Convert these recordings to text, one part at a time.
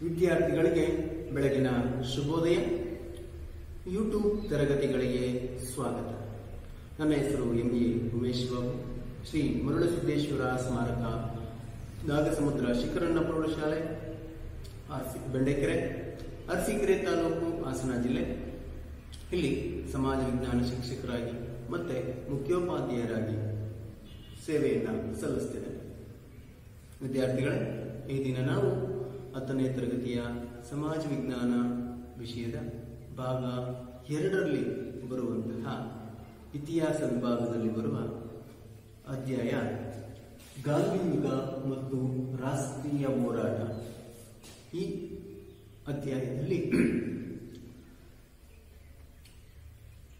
ವಿದ್ಯಾರ್ಥಿಗಳಿಗೆ ಬೆಳಗಿನ ಶುಭೋದಯ. ಯೂಟ್ಯೂಬ್ ತರಗತಿಗಳಿಗೆ ಸ್ವಾಗತ. ನನ್ನ ಹೆಸರು ಎಂ.ಎ. ಉಮೇಶ್ ಬಾಬು. ಶ್ರೀ ಮರುಳಸಿದ್ದೇಶ್ವರ ಸ್ಮಾರಕ ನಾಗಸಮುದ್ರ ಶಿಖರಣ್ಣ ಪ್ರೌಢಶಾಲೆ, ಬೆಂಡೆಕೆರೆ, ಅರಸೀಕೆರೆ ತಾಲೂಕು, ಹಾಸನ ಜಿಲ್ಲೆ. ಇಲ್ಲಿ ಸಮಾಜ ವಿಜ್ಞಾನ ಶಿಕ್ಷಕರಾಗಿ ಮತ್ತೆ ಮುಖ್ಯೋಪಾಧ್ಯಾಯರಾಗಿ ಸೇವೆಯನ್ನು ಸಲ್ಲಿಸುತ್ತಿದೆ. ವಿದ್ಯಾರ್ಥಿಗಳೇ, ಈ ದಿನ ನಾವು 10ನೇ ತರಗತಿಯ ಸಮಾಜ ವಿಜ್ಞಾನ ವಿಷಯದ ಭಾಗ 2ರಲ್ಲಿ ಬರುವಂತಹ ಇತಿಹಾಸ ವಿಭಾಗದಲ್ಲಿ ಬರುವ ಅಧ್ಯಾಯ ಗಾಂಧಿ ಯುಗ ಮತ್ತು ರಾಷ್ಟ್ರೀಯ ಹೋರಾಟ. ಈ ಅಧ್ಯಾಯದಲ್ಲಿ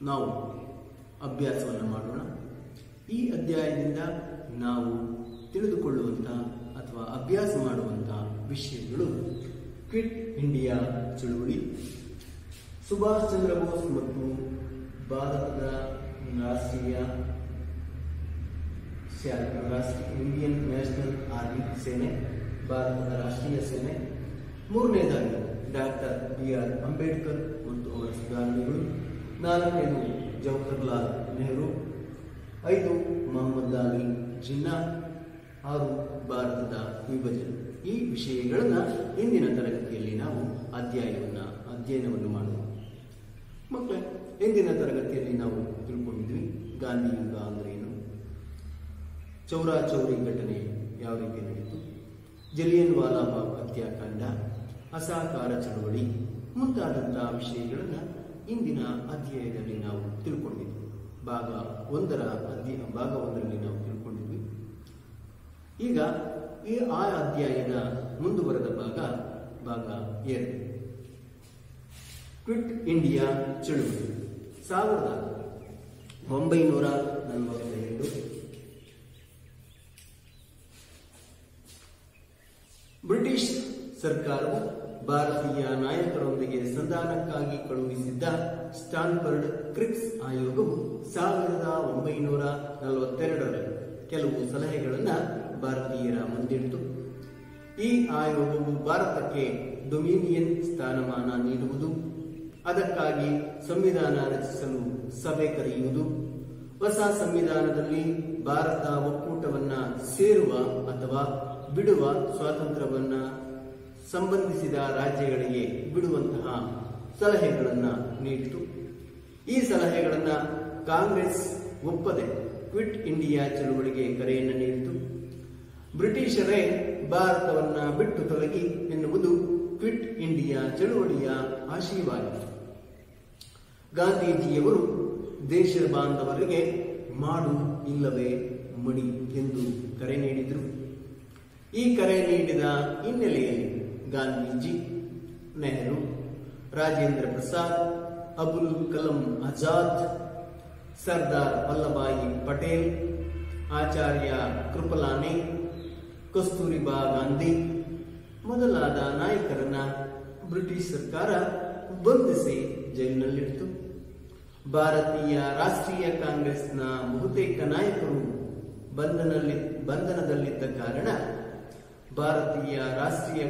ನಾವು ಅಭ್ಯಾಸವನ್ನು ಮಾಡೋಣ. ಈ ಅಧ್ಯಾಯದಿಂದ ನಾವು ತಿಳಿದುಕೊಳ್ಳುವಂತಹ ಅಥವಾ ಅಭ್ಯಾಸ ಮಾಡುವಂತಹ ವಿಷಯಗಳು: ಕ್ವಿಟ್ ಇಂಡಿಯಾ ಚಳುವಳಿ, ಸುಭಾಷ್ ಚಂದ್ರ ಬೋಸ್ ಮತ್ತು ಭಾರತದ ಇಂಡಿಯನ್ ನ್ಯಾಷನಲ್ ಆರ್ಮಿ ಸೇನೆ, ಭಾರತದ ರಾಷ್ಟ್ರೀಯ ಸೇನೆ. 3ನೇದಾಗಿ ಡಾಕ್ಟರ್ ಬಿ.ಆರ್. ಅಂಬೇಡ್ಕರ್ ಮತ್ತು ಅವರ ಸುಧಾರಣೆಗಳು. 4ನೇದು ಜವಾಹರ್ಲಾಲ್ ನೆಹರು. 5 ಮೊಹಮ್ಮದ್ ಅಲಿ ಜಿನ್ನಾ. 6 ಭಾರತದ ವಿಭಜನೆ. ಈ ವಿಷಯಗಳನ್ನು ಇಂದಿನ ತರಗತಿಯಲ್ಲಿ ನಾವು ಅಧ್ಯಯನವನ್ನು ಮಾಡೋಣ. ಮಕ್ಕಳೇ, ಇಂದಿನ ತರಗತಿಯಲ್ಲಿ ನಾವು ತಿಳ್ಕೊಂಡಿದ್ವಿ ಗಾಂಧಿ ಯುಗ ಅಂದ್ರೆ ಏನು, ಚೌರಾಚೌರಿ ಘಟನೆ ಯಾವ ರೀತಿ ನಡೆಯಿತು, ಜಲಿಯನ್ ವಾಲಾಬಾಗ್ ಹತ್ಯಾಕಾಂಡ, ಅಸಹಕಾರ ಚಳವಳಿ ಮುಂತಾದಂತಹ ವಿಷಯಗಳನ್ನು ಇಂದಿನ ಅಧ್ಯಾಯದಲ್ಲಿ ನಾವು ತಿಳ್ಕೊಂಡಿದ್ವಿ. ಭಾಗ 1ರಲ್ಲಿ ನಾವು ತಿಳ್ಕೊಂಡಿದ್ವಿ. ಈಗ ಆ ಅಧ್ಯಾಯದ ಮುಂದುವರೆದ ಭಾಗ 2. ಕ್ವಿಟ್ ಇಂಡಿಯಾ ಚಳುವಳಿ 1942. ಬ್ರಿಟಿಷ್ ಸರ್ಕಾರವು ಭಾರತೀಯ ನಾಯಕರೊಂದಿಗೆ ಸಂಧಾನಕ್ಕಾಗಿ ಕಳುಹಿಸಿದ್ದ ಸ್ಟಾನ್ಫರ್ಡ್ ಕ್ರಿಕ್ಸ್ ಆಯೋಗವು 1942ರಲ್ಲಿ ಕೆಲವು ಸಲಹೆಗಳನ್ನು ಭಾರತೀಯರ ಮುಂದಿಟ್ಟಿತು. ಈ ಆಯೋಗವು ಭಾರತಕ್ಕೆ ಡೊಮಿನಿಯನ್ ಸ್ಥಾನಮಾನ ನೀಡುವುದು, ಅದಕ್ಕಾಗಿ ಸಂವಿಧಾನ ರಚಿಸಲು ಸಭೆ ಕರೆಯುವುದು, ಹೊಸ ಸಂವಿಧಾನದಲ್ಲಿ ಭಾರತ ಒಕ್ಕೂಟವನ್ನ ಸೇರುವ ಅಥವಾ ಬಿಡುವ ಸ್ವಾತಂತ್ರ್ಯವನ್ನ ಸಂಬಂಧಿಸಿದ ರಾಜ್ಯಗಳಿಗೆ ಬಿಡುವಂತಹ ಸಲಹೆಗಳನ್ನು ನೀಡಿತು. ಈ ಸಲಹೆಗಳನ್ನು ಕಾಂಗ್ರೆಸ್ ಒಪ್ಪದೆ ಕ್ವಿಟ್ ಇಂಡಿಯಾ ಚಳುವಳಿಗೆ ಕರೆಯನ್ನು ನೀಡಿತು. ಬ್ರಿಟಿಷರೇ ಭಾರತವನ್ನ ಬಿಟ್ಟು ತೊಲಗಿ ಎನ್ನುವುದು ಕ್ವಿಟ್ ಇಂಡಿಯಾ ಚಳುವಳಿಯ ಆಶಯವಾಗಿತ್ತು. ಗಾಂಧೀಜಿಯವರು ದೇಶ ಬಾಂಧವರಿಗೆ ಮಾಡು ಇಲ್ಲವೇ ಮಡಿ ಎಂದು ಕರೆ ನೀಡಿದರು. ಈ ಕರೆ ನೀಡಿದ ಹಿನ್ನೆಲೆಯಲ್ಲಿ ಗಾಂಧೀಜಿ, ನೆಹರು, ರಾಜೇಂದ್ರ ಪ್ರಸಾದ್, ಅಬುಲ್ ಕಲಾಂ ಆಜಾದ್, ಸರ್ದಾರ್ ವಲ್ಲಭಾಯಿ ಪಟೇಲ್, ಆಚಾರ್ಯ ಕೃಪಲಾನಿ, ಕಸ್ತೂರಿಬಾ ಗಾಂಧಿ ಮೊದಲಾದ ನಾಯಕರನ್ನ ಬ್ರಿಟಿಷ್ ಸರ್ಕಾರ ಬಂಧಿಸಿ ಜೈಲಿನಲ್ಲಿಟ್ಟಿತು. ಭಾರತೀಯ ರಾಷ್ಟ್ರೀಯ ಕಾಂಗ್ರೆಸ್ನ ಬಹುತೇಕ ನಾಯಕರು ಬಂಧನದಲ್ಲಿದ್ದ ಕಾರಣ ಭಾರತೀಯ ರಾಷ್ಟ್ರೀಯ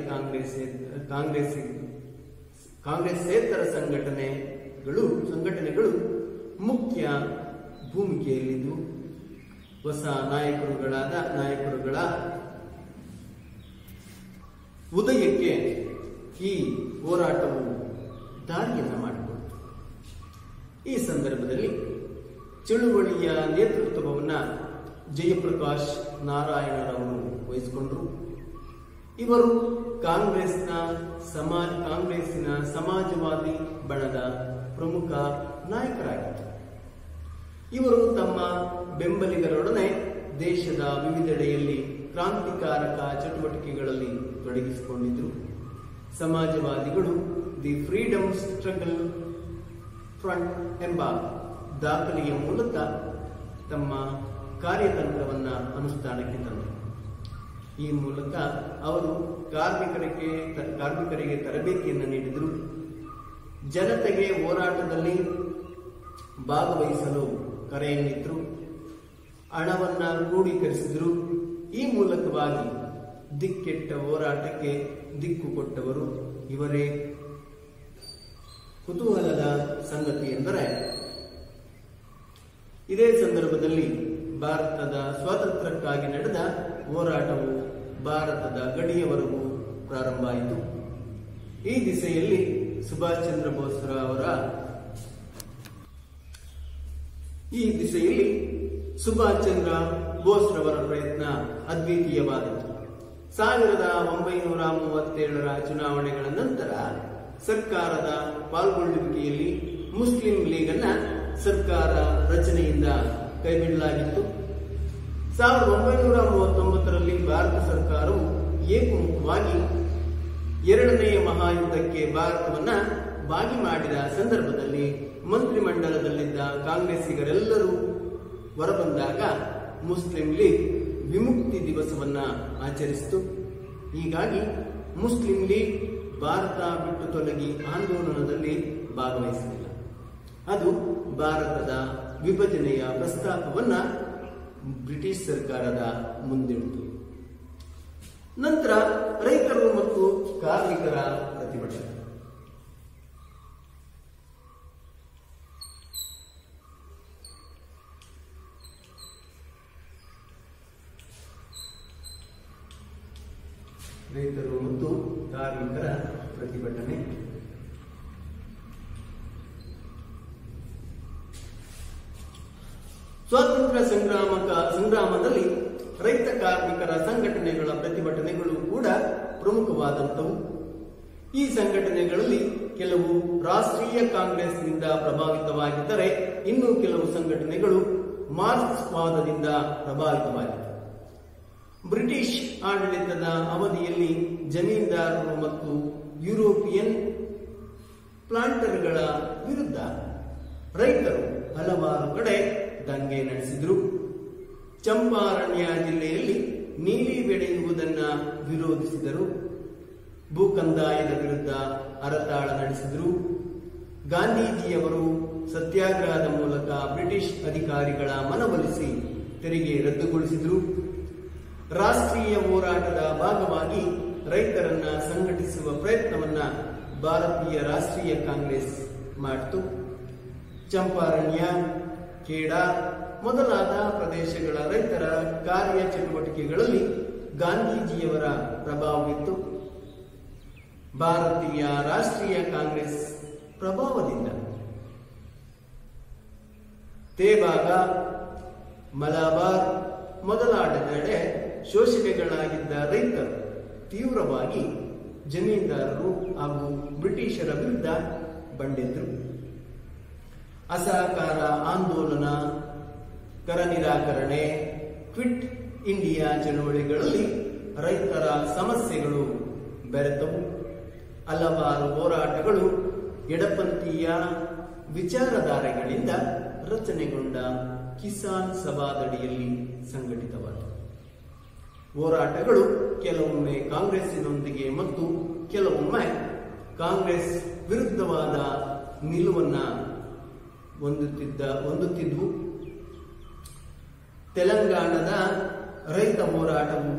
ಕಾಂಗ್ರೆಸ್ಸೇತರ ಸಂಘಟನೆಗಳು ಮುಖ್ಯ ಭೂಮಿಕೆಯಲ್ಲಿದ್ದು, ಹೊಸ ನಾಯಕರುಗಳ ಉದಯಕ್ಕೆ ಈ ಹೋರಾಟವು ದಾರಿಯನ್ನು ಮಾಡಿಕೊಡ್ತು. ಈ ಸಂದರ್ಭದಲ್ಲಿ ಚಳುವಳಿಯ ನೇತೃತ್ವವನ್ನ ಜಯಪ್ರಕಾಶ್ ನಾರಾಯಣರವರು ವಹಿಸಿಕೊಂಡರು. ಇವರು ಕಾಂಗ್ರೆಸ್ಸಿನ ಸಮಾಜವಾದಿ ಬಣದ ಪ್ರಮುಖ ನಾಯಕರಾಗಿದ್ದರು. ಇವರು ತಮ್ಮ ಬೆಂಬಲಿಗರೊಡನೆ ದೇಶದ ವಿವಿಧೆಡೆಯಲ್ಲಿ ಕ್ರಾಂತಿಕಾರಕ ಚಟುವಟಿಕೆಗಳಲ್ಲಿ ತೊಡಗಿಸಿಕೊಂಡಿದ್ದರು. ಸಮಾಜವಾದಿಗಳು ದಿ ಫ್ರೀಡಮ್ ಸ್ಟ್ರಗಲ್ ಫ್ರಂಟ್ ಎಂಬ ದಾಖಲೆಯ ಮೂಲಕ ತಮ್ಮ ಕಾರ್ಯತಂತ್ರವನ್ನು ಅನುಷ್ಠಾನಕ್ಕೆ ತಂದರು. ಈ ಮೂಲಕ ಅವರು ಕಾರ್ಮಿಕರಿಗೆ ತರಬೇತಿಯನ್ನು ನೀಡಿದರು. ಜನತೆಗೆ ಹೋರಾಟದಲ್ಲಿ ಭಾಗವಹಿಸಲು ಕರೆಯನ್ನಿತ್ತರು. ಹಣವನ್ನ ಕ್ರೋಢೀಕರಿಸಿದರು. ಈ ಮೂಲಕವಾಗಿ ದಿಕ್ಕೆಟ್ಟ ಹೋರಾಟಕ್ಕೆ ದಿಕ್ಕು ಕೊಟ್ಟವರು ಇವರೇ. ಕುತೂಹಲದ ಸಂಗತಿ ಎಂದರೆ ಇದೇ ಸಂದರ್ಭದಲ್ಲಿ ಭಾರತದ ಸ್ವಾತಂತ್ರ್ಯಕ್ಕಾಗಿ ನಡೆದ ಹೋರಾಟವು ಭಾರತದ ಗಡಿಯವರೆಗೂ ಪ್ರಾರಂಭ ಆಯಿತು. ಈ ದಿಸೆಯಲ್ಲಿ ಸುಭಾಷ್ ಚಂದ್ರ ಬೋಸ್ರವರ ಪ್ರಯತ್ನ ಅದ್ವಿತೀಯವಾದದ್ದು. 1937ರ ಚುನಾವಣೆಗಳ ನಂತರ ಸರ್ಕಾರದ ಪಾಲ್ಗೊಳ್ಳುವಿಕೆಯಲ್ಲಿ ಮುಸ್ಲಿಂ ಲೀಗ್ ಅನ್ನ ಸರ್ಕಾರ ರಚನೆಯಿಂದ ಕೈಬಿಡಲಾಗಿತ್ತು. 1939ರಲ್ಲಿ ಭಾರತ ಸರ್ಕಾರವು ಏಕಮುಖವಾಗಿ ಎರಡನೆಯ ಮಹಾಯುದ್ಧಕ್ಕೆ ಭಾರತವನ್ನ ಭಾಗಿ ಮಾಡಿದ ಸಂದರ್ಭದಲ್ಲಿ ಮಂತ್ರಿಮಂಡಲದಲ್ಲಿದ್ದ ಕಾಂಗ್ರೆಸ್ಸಿಗರೆಲ್ಲರೂ ಹೊರಬಂದಾಗ ಮುಸ್ಲಿಂ ಲೀಗ್ ವಿಮುಕ್ತಿ ದಿವಸವನ್ನ ಆಚರಿಸಿತು. ಹೀಗಾಗಿ ಮುಸ್ಲಿಂ ಲೀಗ್ ಭಾರತ ಬಿಟ್ಟು ತೊಲಗಿ ಆಂದೋಲನದಲ್ಲಿ ಭಾಗವಹಿಸಲಿಲ್ಲ. ಅದು ಭಾರತದ ವಿಭಜನೆಯ ಪ್ರಸ್ತಾಪವನ್ನ ಬ್ರಿಟಿಷ್ ಸರ್ಕಾರದ ಮುಂದಿಡಿತು. ನಂತರ ರೈತರು ಮತ್ತು ಕಾರ್ಮಿಕರ ಪ್ರತಿಭಟನೆ. ರೈತರು ಮತ್ತು ಕಾರ್ಮಿಕರ ಪ್ರತಿಭಟನೆ. ಸ್ವಾತಂತ್ರ್ಯ ಸಂಗ್ರಾಮದಲ್ಲಿ ರೈತ ಕಾರ್ಮಿಕರ ಸಂಘಟನೆಗಳ ಪ್ರತಿಭಟನೆಗಳು ಕೂಡ ಪ್ರಮುಖವಾದಂಥವು. ಈ ಸಂಘಟನೆಗಳಲ್ಲಿ ಕೆಲವು ರಾಷ್ಟ್ರೀಯ ಕಾಂಗ್ರೆಸ್ನಿಂದ ಪ್ರಭಾವಿತವಾಗಿದ್ದರೆ ಇನ್ನು ಕೆಲವು ಸಂಘಟನೆಗಳು ಮಾರ್ಕ್ಸ್ವಾದದಿಂದ ಪ್ರಭಾವಿತವಾಗಿವೆ. ಬ್ರಿಟಿಷ್ ಆಡಳಿತದ ಅವಧಿಯಲ್ಲಿ ಜಮೀನ್ದಾರರು ಮತ್ತು ಯುರೋಪಿಯನ್ ಪ್ಲಾಂಟರ್ಗಳ ವಿರುದ್ಧ ರೈತರು ಹಲವಾರು ಕಡೆ ದಂಗೆ ನಡೆಸಿದರು. ಚಂಪಾರಣ್ಯ ಜಿಲ್ಲೆಯಲ್ಲಿ ನೀಲಿ ಬೆಳೆಯುವುದನ್ನು ವಿರೋಧಿಸಿದರು. ಭೂಕಂದಾಯದ ವಿರುದ್ಧ ಹರತಾಳ ನಡೆಸಿದರು. ಗಾಂಧೀಜಿಯವರು ಸತ್ಯಾಗ್ರಹದ ಮೂಲಕ ಬ್ರಿಟಿಷ್ ಅಧಿಕಾರಿಗಳ ಮನವೊಲಿಸಿ ತೆರಿಗೆ ರದ್ದುಗೊಳಿಸಿದರು. ರಾಷ್ಟ್ರೀಯ ಹೋರಾಟದ ಭಾಗವಾಗಿ ರೈತರನ್ನ ಸಂಘಟಿಸುವ ಪ್ರಯತ್ನವನ್ನ ಭಾರತೀಯ ರಾಷ್ಟ್ರೀಯ ಕಾಂಗ್ರೆಸ್ ಮಾಡಿತು. ಚಂಪಾರಣ್ಯ, ಖೇಡಾ ಮೊದಲಾದ ಪ್ರದೇಶಗಳ ರೈತರ ಕಾರ್ಯಚಟುವಟಿಕೆಗಳಲ್ಲಿ ಗಾಂಧೀಜಿಯವರ ಪ್ರಭಾವವಿತ್ತು. ಭಾರತೀಯ ರಾಷ್ಟ್ರೀಯ ಕಾಂಗ್ರೆಸ್ ಪ್ರಭಾವದಿಂದ ತೇಭಾಗ, ಮಲಬಾರ್ ಮೊದಲಾದೆಡೆ ಶೋಷಣೆಗಳಾಗಿದ್ದ ರೈತರು ತೀವ್ರವಾಗಿ ಜಮೀನ್ದಾರರು ಹಾಗೂ ಬ್ರಿಟಿಷರ ವಿರುದ್ಧ ಬಂಡೆದ್ರು. ಅಸಹಕಾರ ಆಂದೋಲನ, ಕರ ನಿರಾಕರಣೆ, ಕ್ವಿಟ್ ಇಂಡಿಯಾ ಚಳವಳಿಗಳಲ್ಲಿ ರೈತರ ಸಮಸ್ಯೆಗಳು ಬೆರೆತವು. ಹಲವಾರು ಹೋರಾಟಗಳು ಎಡಪಂಥೀಯ ವಿಚಾರಧಾರೆಗಳಿಂದ ರಚನೆಗೊಂಡ ಕಿಸಾನ್ ಸಭಾದಡಿಯಲ್ಲಿ ಸಂಘಟಿತವಾದವು. ಹೋರಾಟಗಳು ಕೆಲವೊಮ್ಮೆ ಕಾಂಗ್ರೆಸ್ಸಿನೊಂದಿಗೆ ಮತ್ತು ಕೆಲವೊಮ್ಮೆ ಕಾಂಗ್ರೆಸ್ ವಿರುದ್ಧವಾದ ನಿಲುವನ್ನ ಹೊಂದುತ್ತಿದ್ವು. ತೆಲಂಗಾಣದ ರೈತ ಹೋರಾಟವು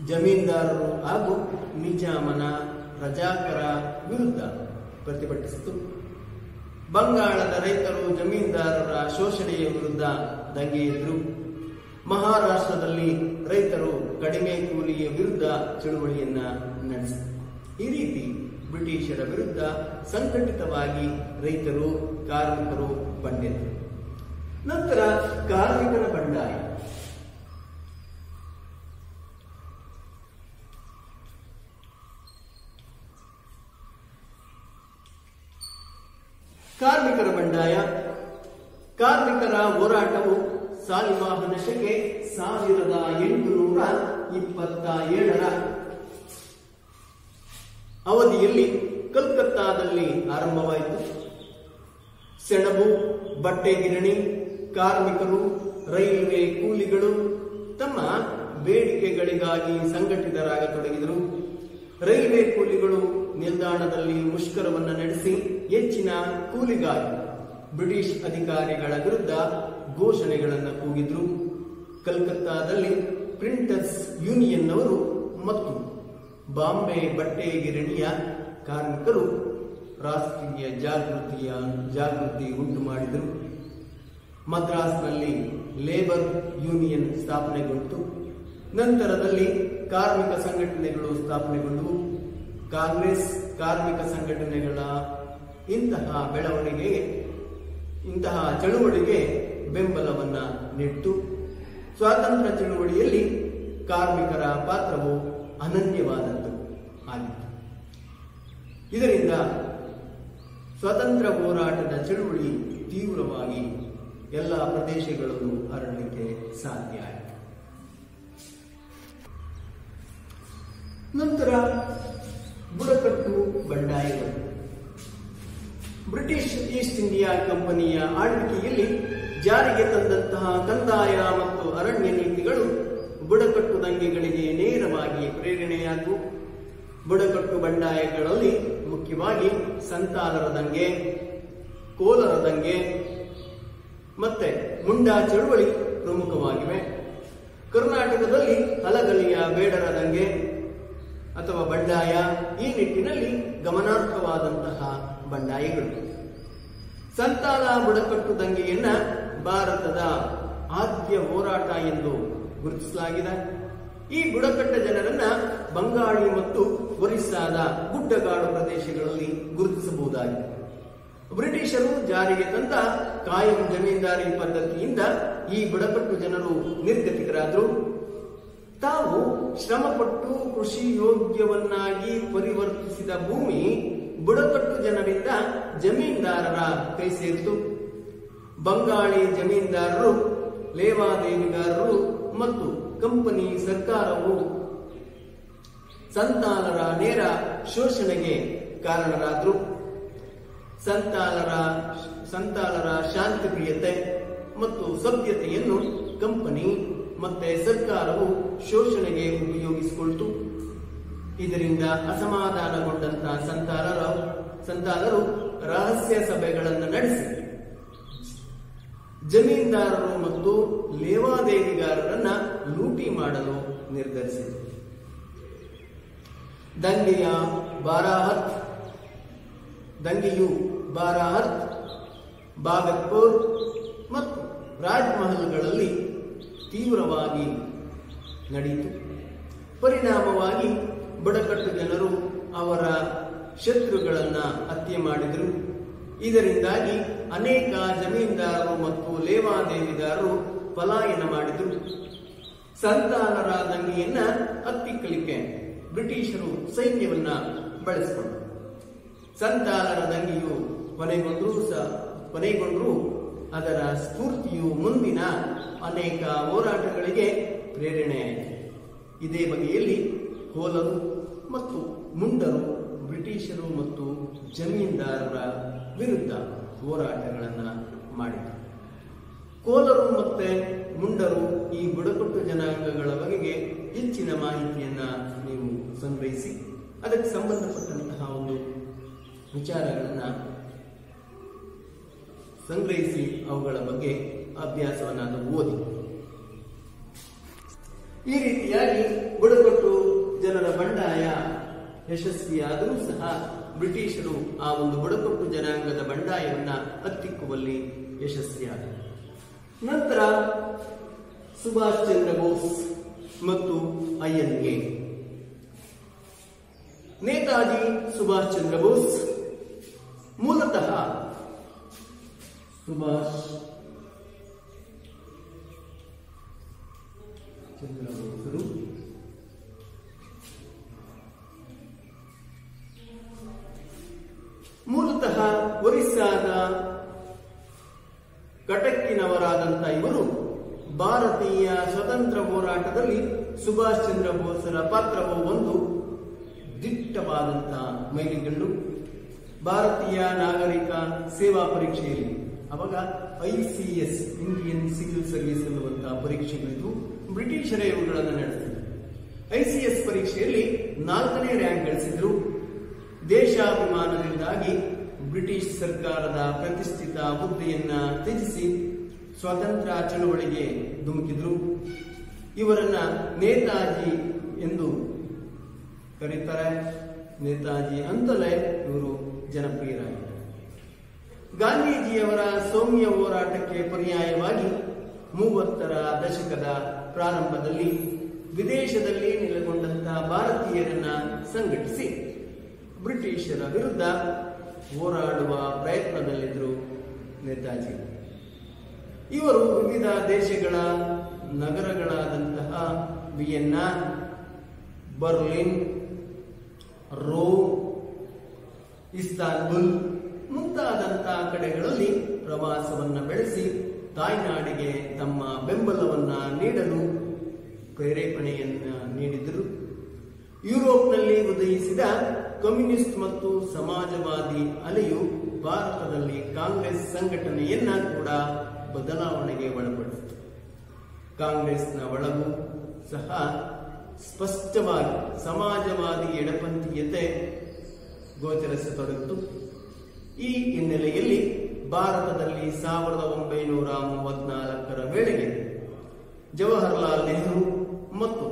ಜಮೀನ್ದಾರರು ಹಾಗೂ ನಿಜಾಮನ ರಜಾಕರ ವಿರುದ್ಧ ಪ್ರತಿಭಟಿಸಿತು. ಬಂಗಾಳದ ರೈತರು ಜಮೀನ್ದಾರರ ಶೋಷಣೆಯ ವಿರುದ್ಧ ದಂಗೆ ಎದ್ರು. ಮಹಾರಾಷ್ಟ್ರದಲ್ಲಿ ರೈತರು ಕಡಿಮೆ ಕೂಲಿಯ ವಿರುದ್ಧ ಚಳುವಳಿಯನ್ನ ನಡೆಸಿದರು. ಈ ರೀತಿ ಬ್ರಿಟಿಷರ ವಿರುದ್ಧ ಸಂಘಟಿತವಾಗಿ ರೈತರು, ಕಾರ್ಮಿಕರು ಬಂಡೆದ್ರು. ನಂತರ ಕಾರ್ಮಿಕರ ಬಂಡಾಯ. ಕಾರ್ಮಿಕರ ಬಂಡಾಯ. ಕಾರ್ಮಿಕರ ಹೋರಾಟವು ಸಾಲಿವಾಹನ ಶಕೆ 1827ರ ಅವಧಿಯಲ್ಲಿ ಕಲ್ಕತ್ತಾದಲ್ಲಿ ಆರಂಭವಾಯಿತು. ಸೆಣಬು, ಬಟ್ಟೆ ಗಿರಣಿ ಕಾರ್ಮಿಕರು, ರೈಲ್ವೆ ಕೂಲಿಗಳು ತಮ್ಮ ಬೇಡಿಕೆಗಳಿಗಾಗಿ ಸಂಘಟಿತರಾಗತೊಡಗಿದರು. ರೈಲ್ವೆ ಕೂಲಿಗಳು ನಿಲ್ದಾಣದಲ್ಲಿ ಮುಷ್ಕರವನ್ನು ನಡೆಸಿ ಹೆಚ್ಚಿನ ಕೂಲಿಗಾಗಿ ಬ್ರಿಟಿಷ್ ಅಧಿಕಾರಿಗಳ ವಿರುದ್ಧ ಘೋಷಣೆಗಳನ್ನು ಕೂಗಿದ್ರು. ಕಲ್ಕತ್ತಾದಲ್ಲಿ ಪ್ರಿಂಟರ್ಸ್ ಯೂನಿಯನ್ ಅವರು ಮತ್ತು ಬಾಂಬೆ ಬಟ್ಟೆ ಗಿರಣಿಯ ಕಾರ್ಮಿಕರು ರಾಷ್ಟ್ರೀಯ ಜಾಗೃತಿ ಉಂಟು ಮಾಡಿದರು. ಮದ್ರಾಸ್ನಲ್ಲಿ ಲೇಬರ್ ಯೂನಿಯನ್ ಸ್ಥಾಪನೆಗೊಂಡಿತು. ನಂತರದಲ್ಲಿ ಕಾರ್ಮಿಕ ಸಂಘಟನೆಗಳು ಸ್ಥಾಪನೆಗೊಂಡವು. ಕಾಂಗ್ರೆಸ್ ಕಾರ್ಮಿಕ ಸಂಘಟನೆಗಳ ಇಂತಹ ಚಳುವಳಿಗೆ ಬೆಂಬಲವನ್ನ ನೀಡಿತು. ಸ್ವಾತಂತ್ರ್ಯ ಚಳುವಳಿಯಲ್ಲಿ ಕಾರ್ಮಿಕರ ಪಾತ್ರವು ಅನನ್ಯವಾದದ್ದು ಆಗಿತ್ತು. ಇದರಿಂದ ಸ್ವಾತಂತ್ರ್ಯ ಹೋರಾಟದ ಚಳುವಳಿ ತೀವ್ರವಾಗಿ ಎಲ್ಲ ಪ್ರದೇಶಗಳಲ್ಲೂ ಹರಡಲಿಕ್ಕೆ ಸಾಧ್ಯ ಆಯಿತು. ನಂತರ ಬುಡಕಟ್ಟು ಬಂಡಾಯಗಳು. ಬ್ರಿಟಿಷ್ ಈಸ್ಟ್ ಇಂಡಿಯಾ ಕಂಪನಿಯ ಆಳ್ವಿಕೆಯಲ್ಲಿ ಜಾರಿಗೆ ತಂದಂತಹ ಕಂದಾಯ ಮತ್ತು ಅರಣ್ಯ ನೀತಿಗಳು ಬುಡಕಟ್ಟು ದಂಗೆಗಳಿಗೆ ನೇರವಾಗಿ ಪ್ರೇರಣೆಯಾದವು. ಬುಡಕಟ್ಟು ಬಂಡಾಯಗಳಲ್ಲಿ ಮುಖ್ಯವಾಗಿ ಸಂತಾಲರ ದಂಗೆ, ಕೋಲರ ದಂಗೆ ಮತ್ತೆ ಮುಂಡಾ ಚಳುವಳಿ ಪ್ರಮುಖವಾಗಿವೆ. ಕರ್ನಾಟಕದಲ್ಲಿ ಹಲಗಲಿಯ ಬೇಡರ ದಂಗೆ ಅಥವಾ ಬಂಡಾಯ ಈ ನಿಟ್ಟಿನಲ್ಲಿ ಗಮನಾರ್ಹವಾದಂತಹ ಬಂಡಾಯಗಳು. ಸಂತಾಲ ಬುಡಕಟ್ಟು ದಂಗೆಯನ್ನ ಭಾರತದ ಆದ್ಯ ಹೋರಾಟ ಎಂದು ಗುರುತಿಸಲಾಗಿದೆ. ಈ ಬುಡಕಟ್ಟ ಜನರನ್ನ ಬಂಗಾಳಿ ಮತ್ತು ಒರಿಸ್ಸಾದ ಗುಡ್ಡಗಾಡು ಪ್ರದೇಶಗಳಲ್ಲಿ ಗುರುತಿಸಬಹುದಾಗಿದೆ. ಬ್ರಿಟಿಷರು ಜಾರಿಗೆ ತಂದ ಕಾಯಂ ಜಮೀನ್ದಾರಿ ಪದ್ಧತಿಯಿಂದ ಈ ಬುಡಕಟ್ಟು ಜನರು ನಿರ್ಗತಿಕರಾದರು. ತಾವು ಶ್ರಮಪಟ್ಟು ಕೃಷಿ ಯೋಗ್ಯವನ್ನಾಗಿ ಪರಿವರ್ತಿಸಿದ ಭೂಮಿ ಬುಡಕಟ್ಟು ಜನರಿಂದ ಜಮೀನ್ದಾರರ ಕೈ ಸೇರಿತು. ಬಂಗಾಳಿ ಜಮೀನ್ದಾರರು, ಲೇವಾದೇವಿಗಾರರು ಮತ್ತು ಕಂಪನಿ ಸರ್ಕಾರವು ಸಂತಾಲರ ನೇರ ಶೋಷಣೆಗೆ ಕಾರಣರಾದರು. ಸಂತಾಲರ ಶಾಂತಿಪ್ರಿಯತೆ ಮತ್ತು ಸಭ್ಯತೆಯನ್ನು ಕಂಪನಿ ಮತ್ತೆ ಸರ್ಕಾರವು ಶೋಷಣೆಗೆ ಉಪಯೋಗಿಸಿಕೊಳ್ತು. ಇದರಿಂದ ಅಸಮಾಧಾನಗೊಂಡಂತಹ ಸಂತಾಲರು ರಹಸ್ಯ ಸಭೆಗಳನ್ನು ನಡೆಸಿ ಜಮೀನ್ದಾರರು ಮತ್ತು ಲೇವಾದೇವಿಗಾರರನ್ನ ಲೂಟಿ ಮಾಡಲು ನಿರ್ಧರಿಸಿದರು. ದಂಗೆಯು ಬಾರಾಹತ್, ಬಾಗತ್ಪುರ್ ಮತ್ತು ರಾಜ್ಮಹಲ್ಗಳಲ್ಲಿ ತೀವ್ರವಾಗಿ ನಡೆಯಿತು. ಪರಿಣಾಮವಾಗಿ ಬುಡಕಟ್ಟು ಜನರು ಅವರ ಶತ್ರುಗಳನ್ನ ಹತ್ಯೆ ಮಾಡಿದರು. ಇದರಿಂದಾಗಿ ಅನೇಕ ಜಮೀನ್ದಾರರು ಮತ್ತು ಲೇವಾದೇವಿದಾರರು ಪಲಾಯನ ಮಾಡಿದರು. ಸಂತಾಲರ ದಂಗೆಯನ್ನ ಹತ್ತಿಕ್ಕಲಿಕ್ಕೆ ಬ್ರಿಟಿಷರು ಸೈನ್ಯವನ್ನ ಬಳಸಿಕೊಂಡರು. ಸಂತಾಲರ ದಂಗೆಯು ಕೊನೆಗೊಂಡರೂ ಅದರ ಸ್ಫೂರ್ತಿಯು ಮುಂದಿನ ಅನೇಕ ಹೋರಾಟಗಳಿಗೆ ಪ್ರೇರಣೆಯಾಯಿತು. ಇದೇ ಬಗೆಯಲ್ಲಿ ಕೋಲರು ಮತ್ತು ಮುಂಡರು ಬ್ರಿಟಿಷರು ಮತ್ತು ಜಮೀನ್ದಾರರ ವಿರುದ್ಧ ಹೋರಾಟಗಳನ್ನು ಮಾಡಿದರು. ಕೋಲರು ಮತ್ತೆ ಮುಂಡರು ಈ ಬುಡಕಟ್ಟು ಜನಾಂಗಗಳ ಬಗೆಗೆ ಹೆಚ್ಚಿನ ಮಾಹಿತಿಯನ್ನ ನೀವು ಸಂಗ್ರಹಿಸಿ ಅದಕ್ಕೆ ಸಂಬಂಧಪಟ್ಟಂತಹ ಒಂದು ವಿಚಾರಗಳನ್ನ ಸಂಗ್ರಹಿಸಿ ಅವುಗಳ ಬಗ್ಗೆ ಅಭ್ಯಾಸವನ್ನ ಓದಿ. ಈ ರೀತಿಯಾಗಿ ಬುಡಕಟ್ಟು ಜನರ ಬಂಡಾಯ ಯಶಸ್ವಿಯಾದರೂ ಸಹ ಬ್ರಿಟಿಷರು ಆ ಒಂದು ಬುಡಕಟ್ಟು ಜನಾಂಗದ ಬಂಡಾಯವನ್ನ ಹತ್ತಿಕ್ಕುವಲ್ಲಿ ಯಶಸ್ವಿಯಾದರು. ನಂತರ ಸುಭಾಷ್ ಚಂದ್ರ ಬೋಸ್ ಮತ್ತು INA. ನೇತಾಜಿ ಸುಭಾಷ್ ಚಂದ್ರ ಬೋಸ್ ಮೂಲತಃ ಸುಭಾಷ್ ಚಂದ್ರ ಬೋಸರು ಮೂಲತಃ ಒರಿಸ್ಸಾದ ಕಟಕ್ಕಿನವರಾದಂಥ ಇವರು ಭಾರತೀಯ ಸ್ವತಂತ್ರ ಹೋರಾಟದಲ್ಲಿ ಸುಭಾಷ್ ಚಂದ್ರ ಬೋಸರ ಪಾತ್ರವು ಒಂದು ದಿಟ್ಟವಾದಂತಹ ಮೈಲಿಗಲ್ಲು. ಭಾರತೀಯ ನಾಗರಿಕ ಸೇವಾ ಪರೀಕ್ಷೆಯಲ್ಲಿ ಅವಾಗ ICS ಇಂಡಿಯನ್ ಸಿವಿಲ್ ಸರ್ವಿಸ್ ಎನ್ನುವಂತಹ ಪರೀಕ್ಷೆಗಳಿದ್ದು ಬ್ರಿಟಿಷರೇ ಇವುಗಳನ್ನು ನಡೆಸಿದರು. ICS ಪರೀಕ್ಷೆಯಲ್ಲಿ 4ನೇ ರ್ಯಾಂಕ್ ಗಳಿಸಿದ್ರು. ದೇಶಾಭಿಮಾನದಿಂದಾಗಿ ಬ್ರಿಟಿಷ್ ಸರ್ಕಾರದ ಪ್ರತಿಷ್ಠಿತ ಹುದ್ದೆಯನ್ನ ತ್ಯಜಿಸಿ ಸ್ವಾತಂತ್ರ್ಯ ಚಳವಳಿಗೆ ಧುಮುಕಿದ್ರು. ಇವರನ್ನ ನೇತಾಜಿ ಎಂದು ಕರೀತಾರೆ. ನೇತಾಜಿ ಅಂತಲೇ ಇವರು ಜನಪ್ರಿಯರಾಗಿದ್ದಾರೆ. ಗಾಂಧೀಜಿಯವರ ಸೌಮ್ಯ ಹೋರಾಟಕ್ಕೆ ಪರ್ಯಾಯವಾಗಿ 30ರ ದಶಕದ ಪ್ರಾರಂಭದಲ್ಲಿ ವಿದೇಶದಲ್ಲಿ ನೆಲೆಗೊಂಡಂತಹ ಭಾರತೀಯರನ್ನ ಸಂಘಟಿಸಿ ಬ್ರಿಟಿಷರ ವಿರುದ್ಧ ಹೋರಾಡುವ ಪ್ರಯತ್ನದಲ್ಲಿದ್ದರು ನೇತಾಜಿ. ಇವರು ವಿವಿಧ ದೇಶಗಳ ನಗರಗಳಾದಂತಹ ವಿಯೆನ್ನಾ, ಬರ್ಲಿನ್, ರೋಮ್, ಇಸ್ತಾನ್ಬುಲ್ ಮುಂತಾದಂತಹ ಕಡೆಗಳಲ್ಲಿ ಪ್ರವಾಸವನ್ನ ಬೆಳೆಸಿ ತಾಯ್ನಾಡಿಗೆ ತಮ್ಮ ಬೆಂಬಲವನ್ನ ನೀಡಲು ಪ್ರೇರೇಪಣೆಯನ್ನ ನೀಡಿದರು. ಯುರೋಪ್ನಲ್ಲಿ ಉದಯಿಸಿದ ಕಮ್ಯುನಿಸ್ಟ್ ಮತ್ತು ಸಮಾಜವಾದಿ ಅಲೆಯು ಭಾರತದಲ್ಲಿ ಕಾಂಗ್ರೆಸ್ ಸಂಘಟನೆಯನ್ನ ಕೂಡ ಬದಲಾವಣೆಗೆ ಒಳಪಡಿಸಿತು. ಕಾಂಗ್ರೆಸ್ನ ಒಳಗೂ ಸಹ ಸ್ಪಷ್ಟವಾಗಿ ಸಮಾಜವಾದಿ ಎಡಪಂಥೀಯತೆ ಗೋಚರಿಸತೊಡಗಿತು. ಈ ಹಿನ್ನೆಲೆಯಲ್ಲಿ ಭಾರತದಲ್ಲಿ 1934ರ ವೇಳೆಗೆ ಜವಾಹರಲಾಲ್ ನೆಹರು ಮತ್ತು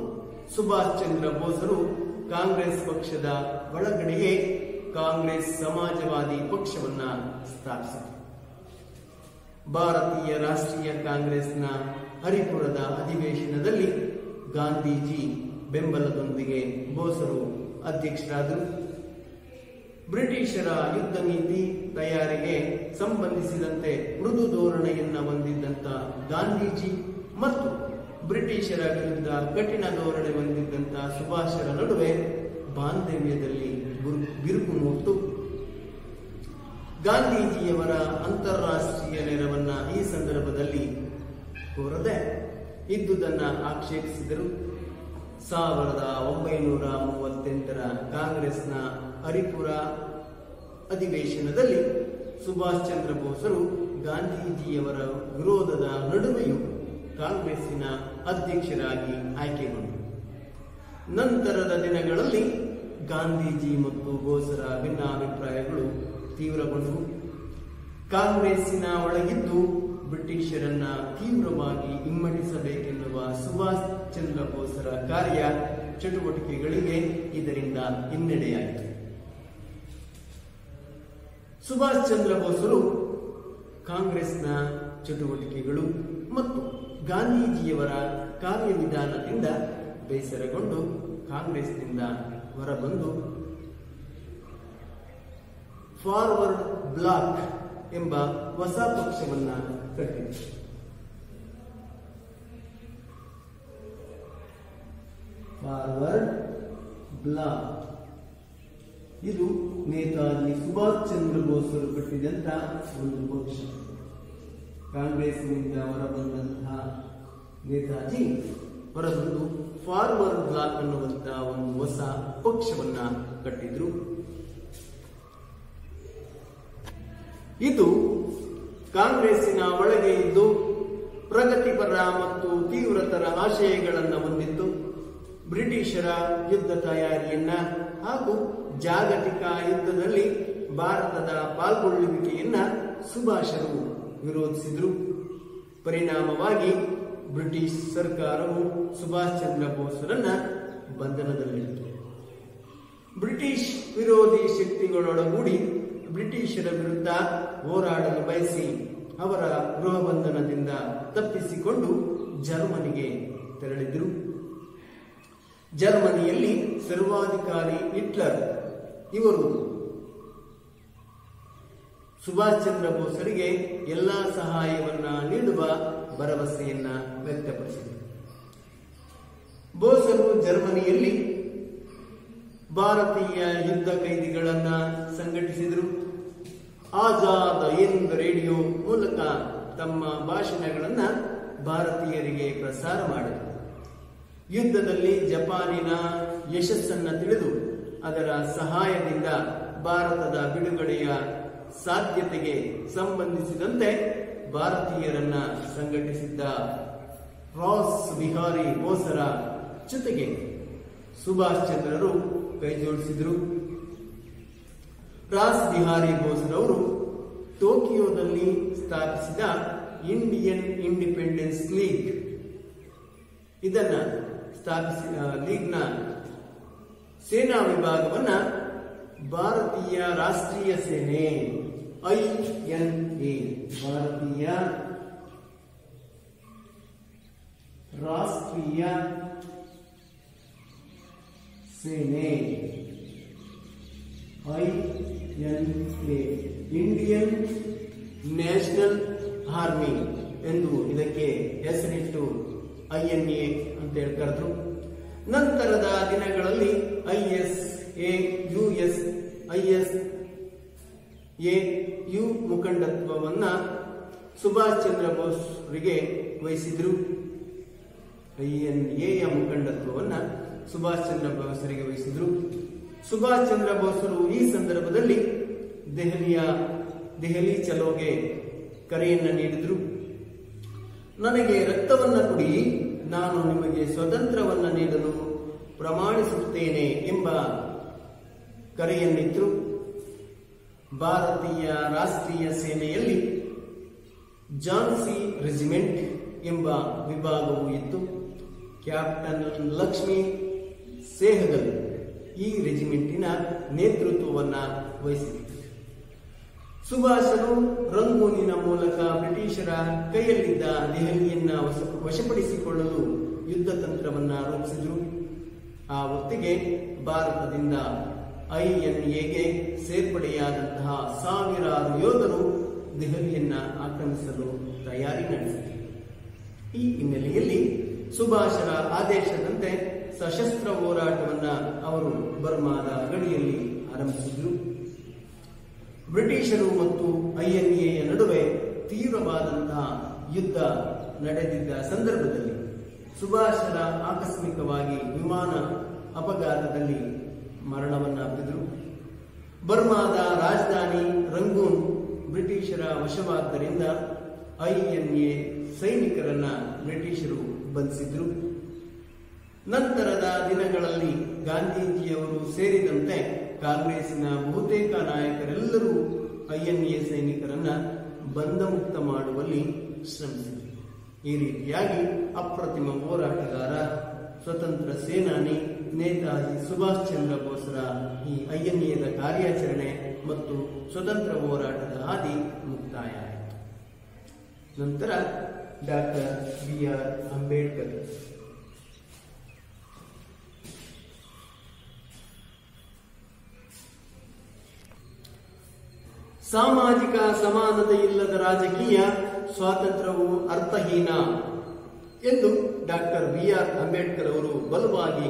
ಸುಭಾಷ್ ಚಂದ್ರ ಬೋಸರು ಕಾಂಗ್ರೆಸ್ ಪಕ್ಷದ ಒಳಗಡೆಯೇ ಕಾಂಗ್ರೆಸ್ ಸಮಾಜವಾದಿ ಪಕ್ಷವನ್ನ ಸ್ಥಾಪಿಸಿದರು. ಭಾರತೀಯ ರಾಷ್ಟ್ರೀಯ ಕಾಂಗ್ರೆಸ್ನ ಹರಿಪುರದ ಅಧಿವೇಶನದಲ್ಲಿ ಗಾಂಧೀಜಿ ಬೆಂಬಲದೊಂದಿಗೆ ಬೋಸರು ಅಧ್ಯಕ್ಷರಾದರು. ಬ್ರಿಟಿಷರ ಯುದ್ಧ ನೀತಿ ತಯಾರಿಗೆ ಸಂಬಂಧಿಸಿದಂತೆ ಮೃದು ಧೋರಣೆಯನ್ನ ಹೊಂದಿದ್ದಂತ ಗಾಂಧೀಜಿ ಮತ್ತು ಬ್ರಿಟಿಷರ ವಿರುದ್ಧ ಕಠಿಣ ಧೋರಣೆ ಹೊಂದಿದ್ದಂತ ಸುಭಾಷರ ನಡುವೆ ಬಾಂಧವ್ಯದಲ್ಲಿ ಬಿರುಕು ಮೂಡಿತು. ಗಾಂಧೀಜಿಯವರ ಅಂತಾರಾಷ್ಟ್ರೀಯ ನೆರವನ್ನ ಈ ಸಂದರ್ಭದಲ್ಲಿ ಕೋರದೆ ಇದ್ದುದನ್ನ ಆಕ್ಷೇಪಿಸಿದರು. 1938ರ ಕಾಂಗ್ರೆಸ್ನ ಹರಿಪುರ ಅಧಿವೇಶನದಲ್ಲಿ ಸುಭಾಷ್ ಚಂದ್ರ ಬೋಸರು ಗಾಂಧೀಜಿಯವರ ವಿರೋಧದ ನಡುವೆಯೂ ಕಾಂಗ್ರೆಸ್ಸಿನ ಅಧ್ಯಕ್ಷರಾಗಿ ಆಯ್ಕೆಗೊಂಡರು. ನಂತರದ ದಿನಗಳಲ್ಲಿ ಗಾಂಧೀಜಿ ಮತ್ತು ಬೋಸರ ಭಿನ್ನಾಭಿಪ್ರಾಯಗಳು ತೀವ್ರಗೊಂಡವು. ಕಾಂಗ್ರೆಸ್ಸಿನ ಒಳಗಿದ್ದು ಬ್ರಿಟಿಷರನ್ನ ತೀವ್ರವಾಗಿ ಹಿಮ್ಮೆಟ್ಟಿಸಬೇಕೆನ್ನುವ ಸುಭಾಷ್ ಚಂದ್ರ ಬೋಸರ ಕಾರ್ಯ ಚಟುವಟಿಕೆಗಳಿಗೆ ಇದರಿಂದ ಹಿನ್ನಡೆಯಾಯಿತು. ಸುಭಾಷ್ ಚಂದ್ರ ಬೋಸರು ಕಾಂಗ್ರೆಸ್ನ ಚಟುವಟಿಕೆಗಳು ಮತ್ತು ಗಾಂಧೀಜಿಯವರ ಕಾರ್ಯವಿಧಾನದಿಂದ ಬೇಸರಗೊಂಡು ಕಾಂಗ್ರೆಸ್ನಿಂದ ಹೊರಬಂದು ಫಾರ್ವರ್ಡ್ ಬ್ಲಾಕ್ ಎಂಬ ಹೊಸ ಪಕ್ಷವನ್ನ ಕಟ್ಟಿದರು. ಫಾರ್ವರ್ಡ್ ಬ್ಲಾಕ್ ಇದು ನೇತಾಜಿ ಸುಭಾಷ್ ಚಂದ್ರ ಬೋಸರು ಕಟ್ಟಿದಂತ ಒಂದು ಪಕ್ಷ. ಕಾಂಗ್ರೆಸ್ನಿಂದ ಹೊರಬಂದಂತಹ ನೇತಾಜಿ ಹೊರಬಂದು ಫಾರ್ವರ್ಡ್ ಬ್ಲಾಕ್ ಅನ್ನುವಂತಹ ಒಂದು ಹೊಸ ಪಕ್ಷವನ್ನ ಕಟ್ಟಿದ್ರು. ಇದು ಕಾಂಗ್ರೆಸ್ಸಿನ ಒಳಗೆ ಇದ್ದು ಪ್ರಗತಿಪರ ಮತ್ತು ತೀವ್ರತರ ಆಶಯಗಳನ್ನು ಹೊಂದಿತ್ತು. ಬ್ರಿಟಿಷರ ಯುದ್ಧ ತಯಾರಿಯನ್ನ ಹಾಗೂ ಜಾಗತಿಕ ಯುದ್ಧದಲ್ಲಿ ಭಾರತದ ಪಾಲ್ಗೊಳ್ಳುವಿಕೆಯನ್ನ ಸುಭಾಷರು ವಿರೋಧಿಸಿದರು. ಪರಿಣಾಮವಾಗಿ ಬ್ರಿಟಿಷ್ ಸರ್ಕಾರವು ಸುಭಾಷ್ ಚಂದ್ರ ಬೋಸರನ್ನ ಬಂಧನದಲ್ಲಿತ್ತು. ಬ್ರಿಟಿಷ್ ವಿರೋಧಿ ಶಕ್ತಿಗಳೊಡಗೂಡಿ ಬ್ರಿಟಿಷರ ವಿರುದ್ಧ ಹೋರಾಡಲು ಬಯಸಿ ಅವರ ಗೃಹ ಬಂಧನದಿಂದ ತಪ್ಪಿಸಿಕೊಂಡು ಜರ್ಮನಿಗೆ ತೆರಳಿದರು. ಜರ್ಮನಿಯಲ್ಲಿ ಸರ್ವಾಧಿಕಾರಿ ಹಿಟ್ಲರ್ ಇವರು ಸುಭಾಷ್ ಚಂದ್ರ ಬೋಸರಿಗೆ ಎಲ್ಲಾ ಸಹಾಯವನ್ನ ನೀಡುವ ಭರವಸೆಯನ್ನ ವ್ಯಕ್ತಪಡಿಸಿದರು. ಬೋಸರು ಜರ್ಮನಿಯಲ್ಲಿ ಭಾರತೀಯ ಯುದ್ಧ ಕೈದಿಗಳನ್ನ ಸಂಘಟಿಸಿದರು. ಆಜಾದ್ ಹಿಂದ್ ರೇಡಿಯೋ ಮೂಲಕ ತಮ್ಮ ಭಾಷಣಗಳನ್ನ ಭಾರತೀಯರಿಗೆ ಪ್ರಸಾರ ಮಾಡಿದರು. ಯುದ್ಧದಲ್ಲಿ ಜಪಾನಿನ ಯಶಸ್ಸನ್ನ ತಿಳಿದು ಅದರ ಸಹಾಯದಿಂದ ಭಾರತದ ಬಿಡುಗಡೆಯ ಸಾಧ್ಯತೆಗೆ ಸಂಬಂಧಿಸಿದಂತೆ ಭಾರತೀಯರನ್ನ ಸಂಘಟಿಸಿದ್ದ ರಾಸ್ ಬಿಹಾರಿ ಬೋಸರ ಜೊತೆಗೆ ಸುಭಾಷ್ ಚಂದ್ರರು ಕೈಜೋಡಿಸಿದರು. ರಾಸ್ ಬಿಹಾರಿ ಬೋಸ್ರವರು ಟೋಕಿಯೋದಲ್ಲಿ ಸ್ಥಾಪಿಸಿದ ಇಂಡಿಯನ್ ಇಂಡಿಪೆಂಡೆನ್ಸ್ ಲೀಗ್ ಇದನ್ನ ಲೀಗ್ನ ಸೇನಾ ವಿಭಾಗವನ್ನ ಭಾರತೀಯ ರಾಷ್ಟ್ರೀಯ ಸೇನೆ INA, ಭಾರತೀಯ ರಾಷ್ಟ್ರೀಯ ಸೇನೆ INA, ಇಂಡಿಯನ್ ನ್ಯಾಷನಲ್ ಆರ್ಮಿ ಎಂದು ಇದಕ್ಕೆ ಹೆಸರಿಟ್ಟು INA ಅಂತ ಹೇಳಿ ಕರೆದ್ರು. ನಂತರದ ದಿನಗಳಲ್ಲಿ ISAU ಮುಖಂಡತ್ವವನ್ನ ಸುಭಾಷ್ ಚಂದ್ರ ಬೋಸ್ರಿಗೆ ವಹಿಸಿದ್ರು. INA ಯ ಮುಖಂಡತ್ವವನ್ನ ಸುಭಾಷ್ ಚಂದ್ರ ಬೋಸ್ರಿಗೆ ವಹಿಸಿದ್ರು. ಸುಭಾಷ್ ಚಂದ್ರ ಬೋಸರು ಈ ಸಂದರ್ಭದಲ್ಲಿ ದೆಹಲಿ ಚಲೋಗೆ ಕರೆಯನ್ನ ನೀಡಿದ್ರು. ನನಗೆ ರಕ್ತವನ್ನ ಕುಡಿ, ನಾನು ನಿಮಗೆ ಸ್ವತಂತ್ರವನ್ನ ನೀಡಲು ಪ್ರಮಾಣಿಸುತ್ತೇನೆ ಎಂಬ ಕರೆಯನ್ನಿತ್ತು. ಭಾರತೀಯ ರಾಷ್ಟ್ರೀಯ ಸೇನೆಯಲ್ಲಿ ಝಾನ್ಸಿ ರೆಜಿಮೆಂಟ್ ಎಂಬ ವಿಭಾಗವು ಇತ್ತು. ಕ್ಯಾಪ್ಟನ್ ಲಕ್ಷ್ಮೀ ಸೆಹಗಲ್ ಈ ರೆಜಿಮೆಂಟಿನ ನೇತೃತ್ವವನ್ನ ವಹಿಸಿದರು. ಸುಭಾಷರು ರಂಗೂನಿನ ಮೂಲಕ ಬ್ರಿಟಿಷರ ಕೈಯಲ್ಲಿದ್ದ ದೆಹಲಿಯನ್ನ ವಶಪಡಿಸಿಕೊಳ್ಳಲು ಯುದ್ಧ ತಂತ್ರವನ್ನ ರೂಪಿಸಿದರು. ಆ ಹೊತ್ತಿಗೆ ಭಾರತದಿಂದ INAಗೆ ಸೇರ್ಪಡೆಯಾದಂತಹ ಸಾವಿರಾರು ಯೋಧರು ದೆಹಲಿಯನ್ನ ಆಕ್ರಮಿಸಲು ತಯಾರಿ ನಡೆಸಿದರು. ಈ ಹಿನ್ನೆಲೆಯಲ್ಲಿ ಸುಭಾಷರ ಆದೇಶದಂತೆ ಸಶಸ್ತ್ರ ಹೋರಾಟವನ್ನ ಅವರು ಬರ್ಮಾದ ಗಡಿಯಲ್ಲಿ ಆರಂಭಿಸಿದರು. ಬ್ರಿಟಿಷರು ಮತ್ತು INA ನಡುವೆ ತೀವ್ರವಾದಂತಹ ಯುದ್ಧ ನಡೆದಿದ್ದ ಸಂದರ್ಭದಲ್ಲಿ ಸುಭಾಷರ ಆಕಸ್ಮಿಕವಾಗಿ ವಿಮಾನ ಅಪಘಾತದಲ್ಲಿ ಮರಣವನ್ನಪ್ಪಿದರು. ಬರ್ಮಾದ ರಾಜಧಾನಿ ರಂಗೂನ್ ಬ್ರಿಟಿಷರ ವಶವಾದ್ದರಿಂದ INA ಸೈನಿಕರನ್ನ ಬ್ರಿಟಿಷರು ಬಂಧಿಸಿದ್ರು. ನಂತರದ ದಿನಗಳಲ್ಲಿ ಗಾಂಧೀಜಿಯವರು ಸೇರಿದಂತೆ ಕಾಂಗ್ರೆಸ್ಸಿನ ಬಹುತೇಕ ನಾಯಕರೆಲ್ಲರೂ INA ಸೈನಿಕರನ್ನ ಬಂಧಮುಕ್ತ ಮಾಡುವಲ್ಲಿ ಶ್ರಮಿಸಿದರು. ಈ ರೀತಿಯಾಗಿ ಅಪ್ರತಿಮ ಹೋರಾಟಗಾರ, ಸ್ವತಂತ್ರ ಸೇನಾನಿ ನೇತಾಜಿ ಸುಭಾಷ್ ಚಂದ್ರ ಬೋಸ್ರ ಈ INAದ ಕಾರ್ಯಾಚರಣೆ ಮತ್ತು ಸ್ವತಂತ್ರ ಹೋರಾಟದ ಹಾದಿ ಮುಕ್ತಾಯ ಆಯಿತು. ನಂತರ ಡಾಕ್ಟರ್ BR ಅಂಬೇಡ್ಕರ್ ಸಾಮಾಜಿಕ ಸಮಾನತೆ ಇಲ್ಲದ ರಾಜಕೀಯ ಸ್ವಾತಂತ್ರ್ಯವು ಅರ್ಥಹೀನ ಎಂದು ಡಾಕ್ಟರ್ BR ಅಂಬೇಡ್ಕರ್ ಅವರು ಬಲವಾಗಿ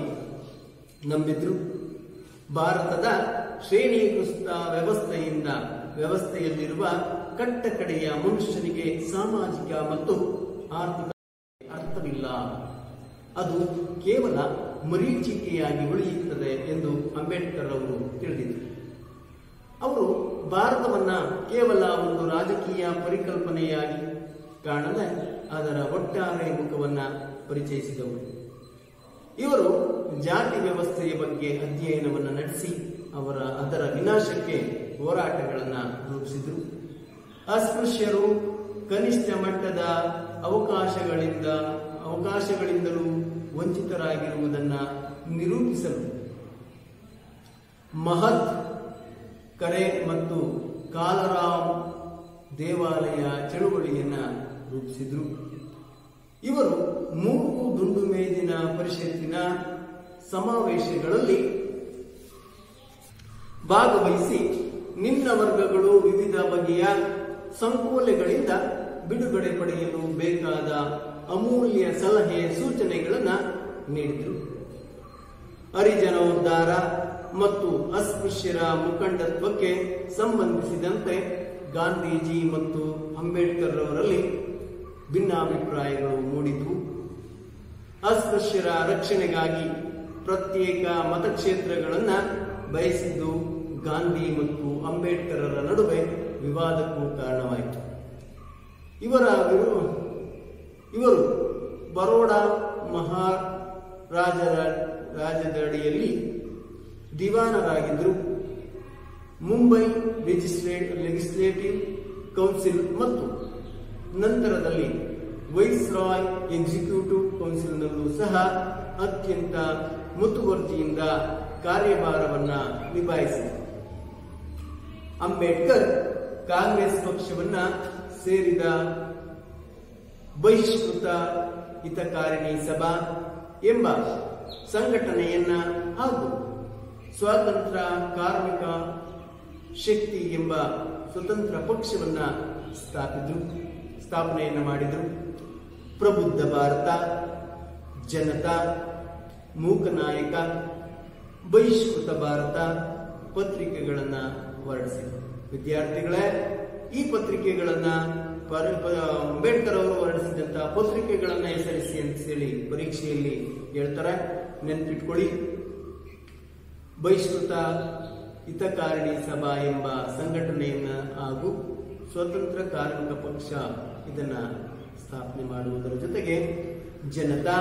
ನಂಬಿದ್ರು. ಭಾರತದ ಶ್ರೇಣೀಕೃತ ವ್ಯವಸ್ಥೆಯಲ್ಲಿರುವ ಕಟ್ಟಕಡೆಯ ಮನುಷ್ಯನಿಗೆ ಸಾಮಾಜಿಕ ಮತ್ತು ಆರ್ಥಿಕ ಅರ್ಥವಿಲ್ಲ, ಅದು ಕೇವಲ ಮರೀಚಿಕೆಯಾಗಿ ಉಳಿಯುತ್ತದೆ ಎಂದು ಅಂಬೇಡ್ಕರ್ ಅವರು ತಿಳಿದಿದ್ದರು. ಅವರು ಭಾರತವನ್ನ ಕೇವಲ ಒಂದು ರಾಜಕೀಯ ಪರಿಕಲ್ಪನೆಯಾಗಿ ಕಾಣದೆ ಅದರ ಒಟ್ಟಾರೆ ಮುಖವನ್ನ ಪರಿಚಯಿಸಿದವರು. ಇವರು ಜಾತಿ ವ್ಯವಸ್ಥೆಯ ಬಗ್ಗೆ ಅಧ್ಯಯನವನ್ನು ನಡೆಸಿ ಅದರ ವಿನಾಶಕ್ಕೆ ಹೋರಾಟಗಳನ್ನು ರೂಪಿಸಿದರು. ಅಸ್ಪೃಶ್ಯರು ಕನಿಷ್ಠ ಮಟ್ಟದ ಅವಕಾಶಗಳಿಂದಲೂ ವಂಚಿತರಾಗಿರುವುದನ್ನು ನಿರೂಪಿಸಲು ಮಹತ್ ಕರೆ ಮತ್ತು ಕಾಲರಾಮ್ ದೇವಾಲಯ ಚಳುವಳಿಯನ್ನ ರೂಪಿಸಿದರು. ಇವರು 3 ದುಂಡು ಮೇಜಿನ ಪರಿಷತ್ತಿನ ಸಮಾವೇಶಗಳಲ್ಲಿ ಭಾಗವಹಿಸಿ ನಿಮ್ನ ವರ್ಗಗಳು ವಿವಿಧ ಬಗೆಯ ಸಂಕೋಲೆಗಳಿಂದ ಬಿಡುಗಡೆ ಪಡೆಯಲು ಬೇಕಾದ ಅಮೂಲ್ಯ ಸಲಹೆ ಸೂಚನೆಗಳನ್ನು ನೀಡಿದರು. ಹರಿಜನೋದ್ಧಾರ ಮತ್ತು ಅಸ್ಪೃಶ್ಯರ ಮುಖಂಡತ್ವಕ್ಕೆ ಸಂಬಂಧಿಸಿದಂತೆ ಗಾಂಧೀಜಿ ಮತ್ತು ಅಂಬೇಡ್ಕರ್ ಅವರಲ್ಲಿ ಭಿನ್ನಾಭಿಪ್ರಾಯಗಳು ಮೂಡಿದ್ವು. ಅಸ್ಪೃಶ್ಯರ ರಕ್ಷಣೆಗಾಗಿ ಪ್ರತ್ಯೇಕ ಮತಕ್ಷೇತ್ರಗಳನ್ನು ಬಯಸಿದ್ದು ಗಾಂಧಿ ಮತ್ತು ಅಂಬೇಡ್ಕರರ ನಡುವೆ ವಿವಾದಕ್ಕೂ ಕಾರಣವಾಯಿತು. ಇವರು ಬರೋಡಾ ರಾಜದಡಿಯಲ್ಲಿ ದಿವಾನರಾಗಿದ್ದರು. ಮುಂಬೈ ಲೆಜಿಸ್ಲೇಟಿವ್ ಕೌನ್ಸಿಲ್ ಮತ್ತು ನಂತರದಲ್ಲಿ ವೈಸ್ರಾಯ್ ಎಕ್ಸಿಕ್ಯೂಟಿವ್ ಕೌನ್ಸಿಲ್ನಲ್ಲೂ ಸಹ ಅತ್ಯಂತ ಮುತುವರ್ಜಿಯಿಂದ ಕಾರ್ಯಭಾರವನ್ನ ನಿಭಾಯಿಸಿದರು. ಅಂಬೇಡ್ಕರ್ ಕಾಂಗ್ರೆಸ್ ಪಕ್ಷವನ್ನ ಸೇರಿದ ಬಹಿಷ್ಕೃತ ಹಿತಕಾರಿಣಿ ಸಭಾ ಎಂಬ ಸಂಘಟನೆಯನ್ನ ಹಾಗೂ ಸ್ವಾತಂತ್ರ್ಯ ಕಾರ್ಮಿಕ ಶಕ್ತಿ ಎಂಬ ಸ್ವತಂತ್ರ ಪಕ್ಷವನ್ನ ಸ್ಥಾಪನೆಯನ್ನ ಮಾಡಿದರು. ಪ್ರಬುದ್ಧ ಭಾರತ, ಜನತಾ, ಮೂಕನಾಯಕ, ಬಹಿಷ್ಕೃತ ಭಾರತ ಪತ್ರಿಕೆಗಳನ್ನ ಹೊರಡಿಸಿದರು. ವಿದ್ಯಾರ್ಥಿಗಳೇ, ಈ ಪತ್ರಿಕೆಗಳನ್ನ ಅಂಬೇಡ್ಕರ್ ಅವರು ಹೊರಡಿಸಿದಂತಹ ಪತ್ರಿಕೆಗಳನ್ನ ಹೆಸರಿಸಿ ಅಂತ ಹೇಳಿ ಪರೀಕ್ಷೆಯಲ್ಲಿ ಹೇಳ್ತಾರೆ, ನೆನ್ಪಿಟ್ಕೊಳ್ಳಿ. ಬಹಿಷ್ಕೃತ ಹಿತಕಾರಿಣಿ ಸಭಾ ಎಂಬ ಸಂಘಟನೆಯನ್ನ ಹಾಗೂ ಸ್ವತಂತ್ರ ಕಾರ್ಮಿಕ ಪಕ್ಷ ಇದನ್ನ ಸ್ಥಾಪನೆ ಮಾಡುವುದರ ಜೊತೆಗೆ ಜನತಾ,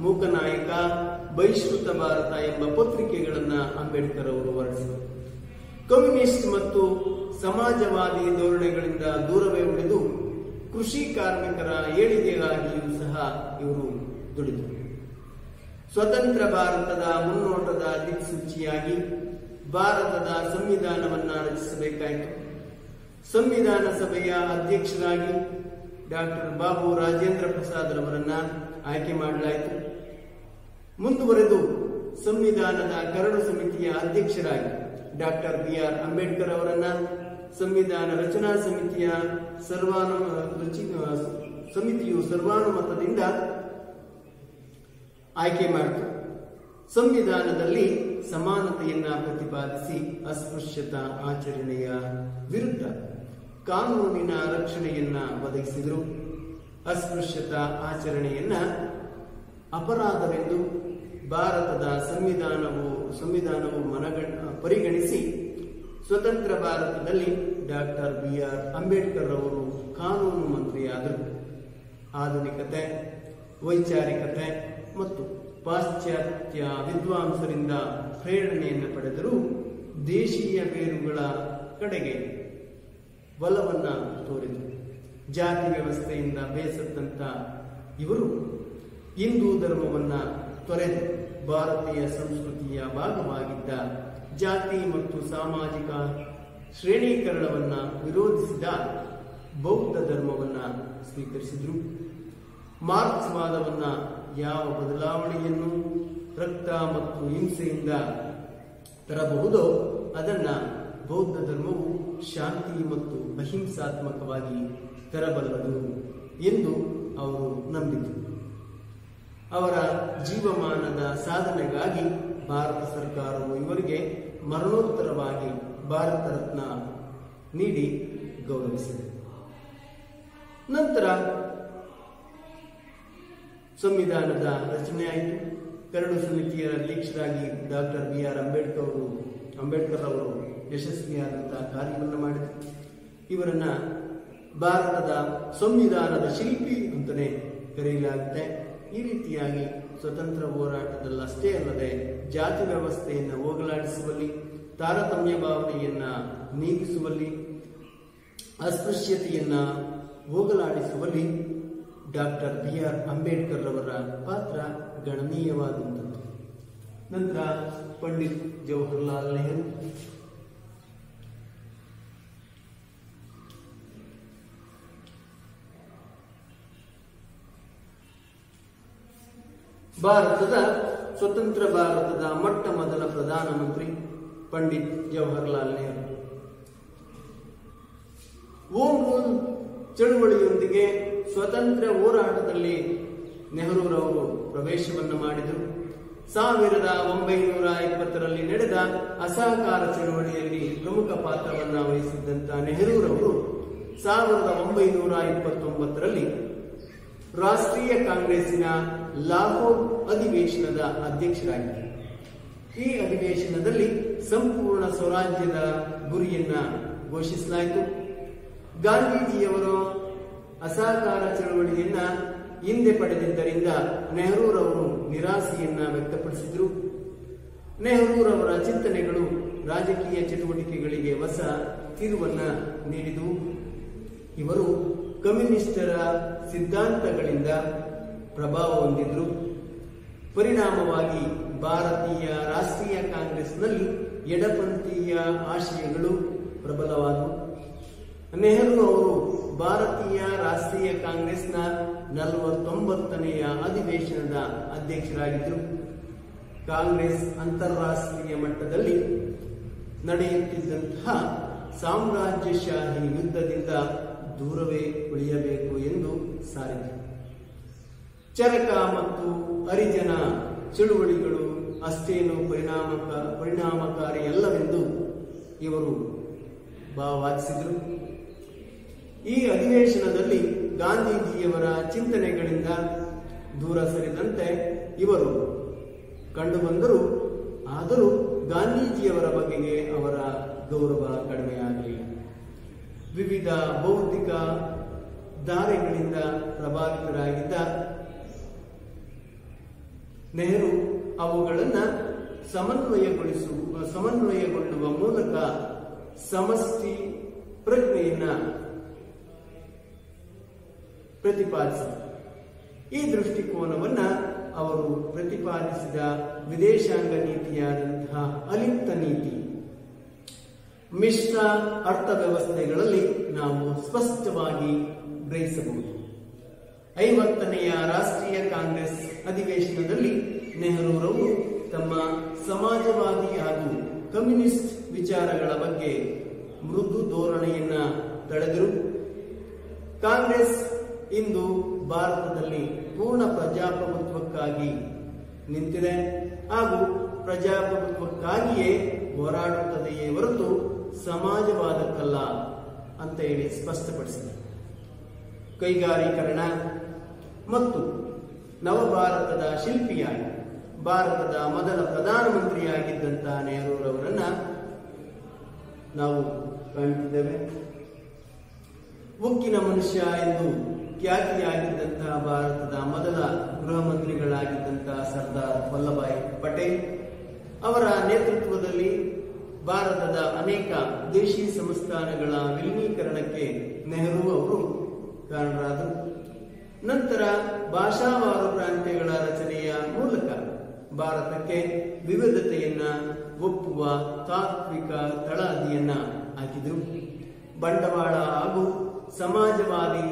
ಮೂಕನಾಯಕ, ಬಹಿಷ್ಕೃತ ಭಾರತ ಎಂಬ ಪತ್ರಿಕೆಗಳನ್ನ ಅಂಬೇಡ್ಕರ್ ಅವರು ಹೊರಡಿಸಿದರು. ಕಮ್ಯುನಿಸ್ಟ್ ಮತ್ತು ಸಮಾಜವಾದಿ ಧೋರಣೆಗಳಿಂದ ದೂರವೇ ಉಳಿದು ಕೃಷಿ ಕಾರ್ಮಿಕರ ಏಳಿಗೆಗಾಗಿಯೂ ಸಹ ಇವರು ದುಡಿದರು. ಸ್ವತಂತ್ರ ಭಾರತದ ಮುನ್ನೋಟದ ದಿಕ್ಸೂಚಿಯಾಗಿ ಭಾರತದ ಸಂವಿಧಾನವನ್ನ ರಚಿಸಬೇಕಾಯಿತು. ಸಂವಿಧಾನ ಸಭೆಯ ಅಧ್ಯಕ್ಷರಾಗಿ ಡಾಕ್ಟರ್ ಬಾಬು ರಾಜೇಂದ್ರ ಪ್ರಸಾದ್ ರವರನ್ನ ಆಯ್ಕೆ ಮಾಡಲಾಯಿತು. ಮುಂದುವರೆದು ಸಂವಿಧಾನದ ಕರಡು ಸಮಿತಿಯ ಅಧ್ಯಕ್ಷರಾಗಿ ಡಾಕ್ಟರ್ ಬಿ.ಆರ್. ಅಂಬೇಡ್ಕರ್ ಅವರನ್ನ ಸಂವಿಧಾನ ರಚನಾ ಸಮಿತಿಯು ಸರ್ವಾನುಮತದಿಂದ ಆಯ್ಕೆ ಮಾಡಿತು. ಸಂವಿಧಾನದಲ್ಲಿ ಸಮಾನತೆಯನ್ನ ಪ್ರತಿಪಾದಿಸಿ ಅಸ್ಪೃಶ್ಯತಾ ಆಚರಣೆಯ ವಿರುದ್ಧ ಕಾನೂನಿನ ರಕ್ಷಣೆಯನ್ನ ಒದಗಿಸಿದರು. ಅಸ್ಪೃಶ್ಯತಾ ಆಚರಣೆಯನ್ನ ಅಪರಾಧವೆಂದು ಭಾರತದ ಸಂವಿಧಾನವು ಪರಿಗಣಿಸಿ ಸ್ವತಂತ್ರ ಭಾರತದಲ್ಲಿ ಡಾಕ್ಟರ್ ಬಿ.ಆರ್. ಅಂಬೇಡ್ಕರ್ ಅವರು ಕಾನೂನು ಮಂತ್ರಿಯಾದರು. ಆಧುನಿಕತೆ, ವೈಚಾರಿಕತೆ ಮತ್ತು ಪಾಶ್ಚಾತ್ಯ ವಿದ್ವಾಂಸರಿಂದ ಪ್ರೇರಣೆಯನ್ನು ಪಡೆದರೂ ದೇಶೀಯ ಬೇರುಗಳ ಕಡೆಗೆ ಒಲವನ್ನ ತೋರಿದರು. ಜಾತಿ ವ್ಯವಸ್ಥೆಯಿಂದ ಬೇಸತ್ತಂತ ಇವರು ಹಿಂದೂ ಧರ್ಮವನ್ನ ತೊರೆದು ಭಾರತೀಯ ಸಂಸ್ಕೃತಿಯ ಭಾಗವಾಗಿದ್ದ ಜಾತಿ ಮತ್ತು ಸಾಮಾಜಿಕ ಶ್ರೇಣೀಕರಣವನ್ನ ವಿರೋಧಿಸಿದ ಬೌದ್ಧ ಧರ್ಮವನ್ನ ಸ್ವೀಕರಿಸಿದರು. ಮಾರ್ಕ್ಸ್ವಾದವನ್ನ ಯಾವ ಬದಲಾವಣೆಯನ್ನು ರಕ್ತ ಮತ್ತು ಹಿಂಸೆಯಿಂದ ತರಬಹುದೋ ಅದನ್ನ ಬೌದ್ಧ ಧರ್ಮವು ಶಾಂತಿ ಮತ್ತು ಅಹಿಂಸಾತ್ಮಕವಾಗಿ ತರಬಲ್ಲದು ಎಂದು ಅವರು ನಂಬಿದರು. ಅವರ ಜೀವಮಾನದ ಸಾಧನೆಗಾಗಿ ಭಾರತ ಸರ್ಕಾರವು ಇವರಿಗೆ ಮರಣೋತ್ತರವಾಗಿ ಭಾರತ ರತ್ನ ನೀಡಿ ಗೌರವಿಸಿದೆ. ನಂತರ ಸಂವಿಧಾನದ ರಚನೆ ಆಯಿತು. ಕರಡು ಸಮಿತಿಯ ಅಧ್ಯಕ್ಷರಾಗಿ ಡಾಕ್ಟರ್ ಬಿ.ಆರ್. ಅಂಬೇಡ್ಕರ್ ಅವರು ಯಶಸ್ವಿಯಾದಂತಹ ಕಾರ್ಯವನ್ನು ಮಾಡಿದರು. ಇವರನ್ನ ಭಾರತದ ಸಂವಿಧಾನದ ಶಿಲ್ಪಿ ಅಂತಲೇ ಕರೆಯಲಾಗುತ್ತೆ. ಈ ರೀತಿಯಾಗಿ ಸ್ವತಂತ್ರ ಹೋರಾಟದಲ್ಲಷ್ಟೇ ಅಲ್ಲದೆ ಜಾತಿ ವ್ಯವಸ್ಥೆಯನ್ನು ಹೋಗಲಾಡಿಸುವಲ್ಲಿ, ತಾರತಮ್ಯ ಭಾವನೆಯನ್ನ ನೀಗಿಸುವಲ್ಲಿ, ಅಸ್ಪೃಶ್ಯತೆಯನ್ನ ಹೋಗಲಾಡಿಸುವಲ್ಲಿ ಡಾಕ್ಟರ್ ಬಿ.ಆರ್. ಅಂಬೇಡ್ಕರ್ ಅವರ ಪಾತ್ರ ಗಣನೀಯವಾದಂಥದ್ದು. ನಂತರ ಪಂಡಿತ್ ಜವಾಹರ್ಲಾಲ್ ನೆಹರು. ಭಾರತದ ಸ್ವತಂತ್ರ ಭಾರತದ ಮೊಟ್ಟ ಮೊದಲ ಪ್ರಧಾನಮಂತ್ರಿ ಪಂಡಿತ್ ಜವಾಹರ್ಲಾಲ್ ನೆಹರು. ಹೋಮ್ ರೂಲ್ ಚಳುವಳಿಯೊಂದಿಗೆ ಸ್ವತಂತ್ರ ಹೋರಾಟದಲ್ಲಿ ನೆಹರೂರವರು ಪ್ರವೇಶವನ್ನು ಮಾಡಿದರು. 1920ರಲ್ಲಿ ನಡೆದ ಅಸಹಕಾರ ಚಳವಳಿಯಲ್ಲಿ ಪ್ರಮುಖ ಪಾತ್ರವನ್ನು ವಹಿಸಿದ್ದಂತ ನೆಹರೂರವರು 1929ರಲ್ಲಿ ರಾಷ್ಟ್ರೀಯ ಕಾಂಗ್ರೆಸ್ಸಿನ ಲಾಹೋರ್ ಅಧಿವೇಶನದ ಅಧ್ಯಕ್ಷರಾಗಿದ್ದರು. ಈ ಅಧಿವೇಶನದಲ್ಲಿ ಸಂಪೂರ್ಣ ಸ್ವರಾಜ್ಯದ ಗುರಿಯನ್ನ ಘೋಷಿಸಲಾಯಿತು. ಗಾಂಧೀಜಿಯವರು ಅಸಹಕಾರ ಚಳವಳಿಯನ್ನ ಹಿಂದೆ ಪಡೆದಿದ್ದರಿಂದ ನೆಹರೂರವರು ನಿರಾಸೆಯನ್ನ ವ್ಯಕ್ತಪಡಿಸಿದರು. ನೆಹರೂರವರ ಚಿಂತನೆಗಳು ರಾಜಕೀಯ ಚಟುವಟಿಕೆಗಳಿಗೆ ಹೊಸ ತಿರುವನ್ನ ನೀಡಿದವು. ಇವರು ಕಮ್ಯುನಿಸ್ಟರ ಸಿದ್ಧಾಂತಗಳಿಂದ ಪ್ರಭಾವ ಹೊಂದಿದ್ರು. ಪರಿಣಾಮವಾಗಿ ಭಾರತೀಯ ರಾಷ್ಟ್ರೀಯ ಕಾಂಗ್ರೆಸ್ನಲ್ಲಿ ಎಡಪಂಥೀಯ ಆಶಯಗಳು ಪ್ರಬಲವಾದವು. ನೆಹರು ಅವರು ಭಾರತೀಯ ರಾಷ್ಟ್ರೀಯ ಕಾಂಗ್ರೆಸ್ನ 49ನೆಯ ಅಧಿವೇಶನದ ಅಧ್ಯಕ್ಷರಾಗಿದ್ದರು. ಕಾಂಗ್ರೆಸ್ ಅಂತಾರಾಷ್ಟ್ರೀಯ ಮಟ್ಟದಲ್ಲಿ ನಡೆಯುತ್ತಿದ್ದಂತಹ ಸಾಮ್ರಾಜ್ಯಶಾಹಿ ಯುದ್ಧದಿಂದ ದೂರವೇ ಉಳಿಯಬೇಕು ಎಂದು ಸಾರಿದರು. ಚರಕ ಮತ್ತು ಹರಿಜನ ಚಳುವಳಿಗಳು ಅಷ್ಟೇನು ಪರಿಣಾಮಕಾರಿಯಲ್ಲವೆಂದು ಇವರು ವಾದಿಸಿದರು. ಈ ಅಧಿವೇಶನದಲ್ಲಿ ಗಾಂಧೀಜಿಯವರ ಚಿಂತನೆಗಳಿಂದ ದೂರ ಸರಿದಂತೆ ಇವರು ಕಂಡುಬಂದರು. ಆದರೂ ಗಾಂಧೀಜಿಯವರ ಬಗೆಗೆ ಅವರ ಗೌರವ ಕಡಿಮೆಯಾಗಲಿಲ್ಲ. ವಿವಿಧ ಬೌದ್ಧಿಕ ಧಾರೆಗಳಿಂದ ಪ್ರಭಾವಿತರಾಗಿದ್ದ ನೆಹರು ಅವುಗಳನ್ನು ಸಮನ್ವಯಗೊಳ್ಳುವ ಮೂಲಕ ಸಮಷ್ಟಿ ಪ್ರಜ್ಞೆಯನ್ನ ಪ್ರತಿಪಾದಿಸಿದರು. ಈ ದೃಷ್ಟಿಕೋನವನ್ನ ಅವರು ಪ್ರತಿಪಾದಿಸಿದ ವಿದೇಶಾಂಗ ನೀತಿಯಾದಂತಹ ಅಲಿಪ್ತ ನೀತಿ ಮಿಶ್ರ ಅರ್ಥವ್ಯವಸ್ಥೆಗಳಲ್ಲಿ ನಾವು ಸ್ಪಷ್ಟವಾಗಿ ಗ್ರಹಿಸಬಹುದು. 50ನೆಯ ರಾಷ್ಟ್ರೀಯ ಕಾಂಗ್ರೆಸ್ ಅಧಿವೇಶನದಲ್ಲಿ ನೆಹರೂರವರು ತಮ್ಮ ಸಮಾಜವಾದಿ ಹಾಗೂ ಕಮ್ಯುನಿಸ್ಟ್ ವಿಚಾರಗಳ ಬಗ್ಗೆ ಮೃದು ಧೋರಣೆಯನ್ನ ತಳೆದರು. ಕಾಂಗ್ರೆಸ್ ಇಂದು ಭಾರತದಲ್ಲಿ ಪೂರ್ಣ ಪ್ರಜಾಪ್ರಭುತ್ವಕ್ಕಾಗಿ ನಿಂತಿದೆ ಹಾಗೂ ಪ್ರಜಾಪ್ರಭುತ್ವಕ್ಕಾಗಿಯೇ ಹೋರಾಡುತ್ತದೆಯೇ ಹೊರತು ಸಮಾಜವಾದಕ್ಕಲ್ಲ ಅಂತ ಹೇಳಿ ಸ್ಪಷ್ಟಪಡಿಸಿದೆ. ಕೈಗಾರೀಕರಣ ಮತ್ತು ನವಭಾರತದ ಶಿಲ್ಪಿಯಾಗಿ ಭಾರತದ ಮೊದಲ ಪ್ರಧಾನಮಂತ್ರಿಯಾಗಿದ್ದಂತಹ ನೆಹರೂರವರನ್ನ ನಾವು ಕಾಣುತ್ತಿದ್ದೇವೆ. ಉಕ್ಕಿನ ಮನುಷ್ಯ ಎಂದು ಖ್ಯಾತಿಯಾಗಿದ್ದಂತಹ ಭಾರತದ ಮೊದಲ ಗೃಹ ಮಂತ್ರಿಗಳಾಗಿದ್ದಂತಹ ಸರ್ದಾರ್ ವಲ್ಲಭಾಯ್ ಪಟೇಲ್ ಅವರ ನೇತೃತ್ವದಲ್ಲಿ ಭಾರತದ ಅನೇಕ ದೇಶಿ ಸಂಸ್ಥಾನಗಳ ವಿಲೀನೀಕರಣಕ್ಕೆ ನೆಹರು ಅವರು ಕಾರಣರಾದರು. ನಂತರ ಭಾಷಾವಾರು ಪ್ರಾಂತ್ಯಗಳ ರಚನೆಯ ಮೂಲಕ ಭಾರತಕ್ಕೆ ವಿವಿಧತೆಯನ್ನ ಒಪ್ಪುವ ತಾತ್ವಿಕ ತಳಹದಿಯನ್ನ ಹಾಕಿದರು. ಬಂಡವಾಳ ಹಾಗೂ ಸಮಾಜವಾದಿ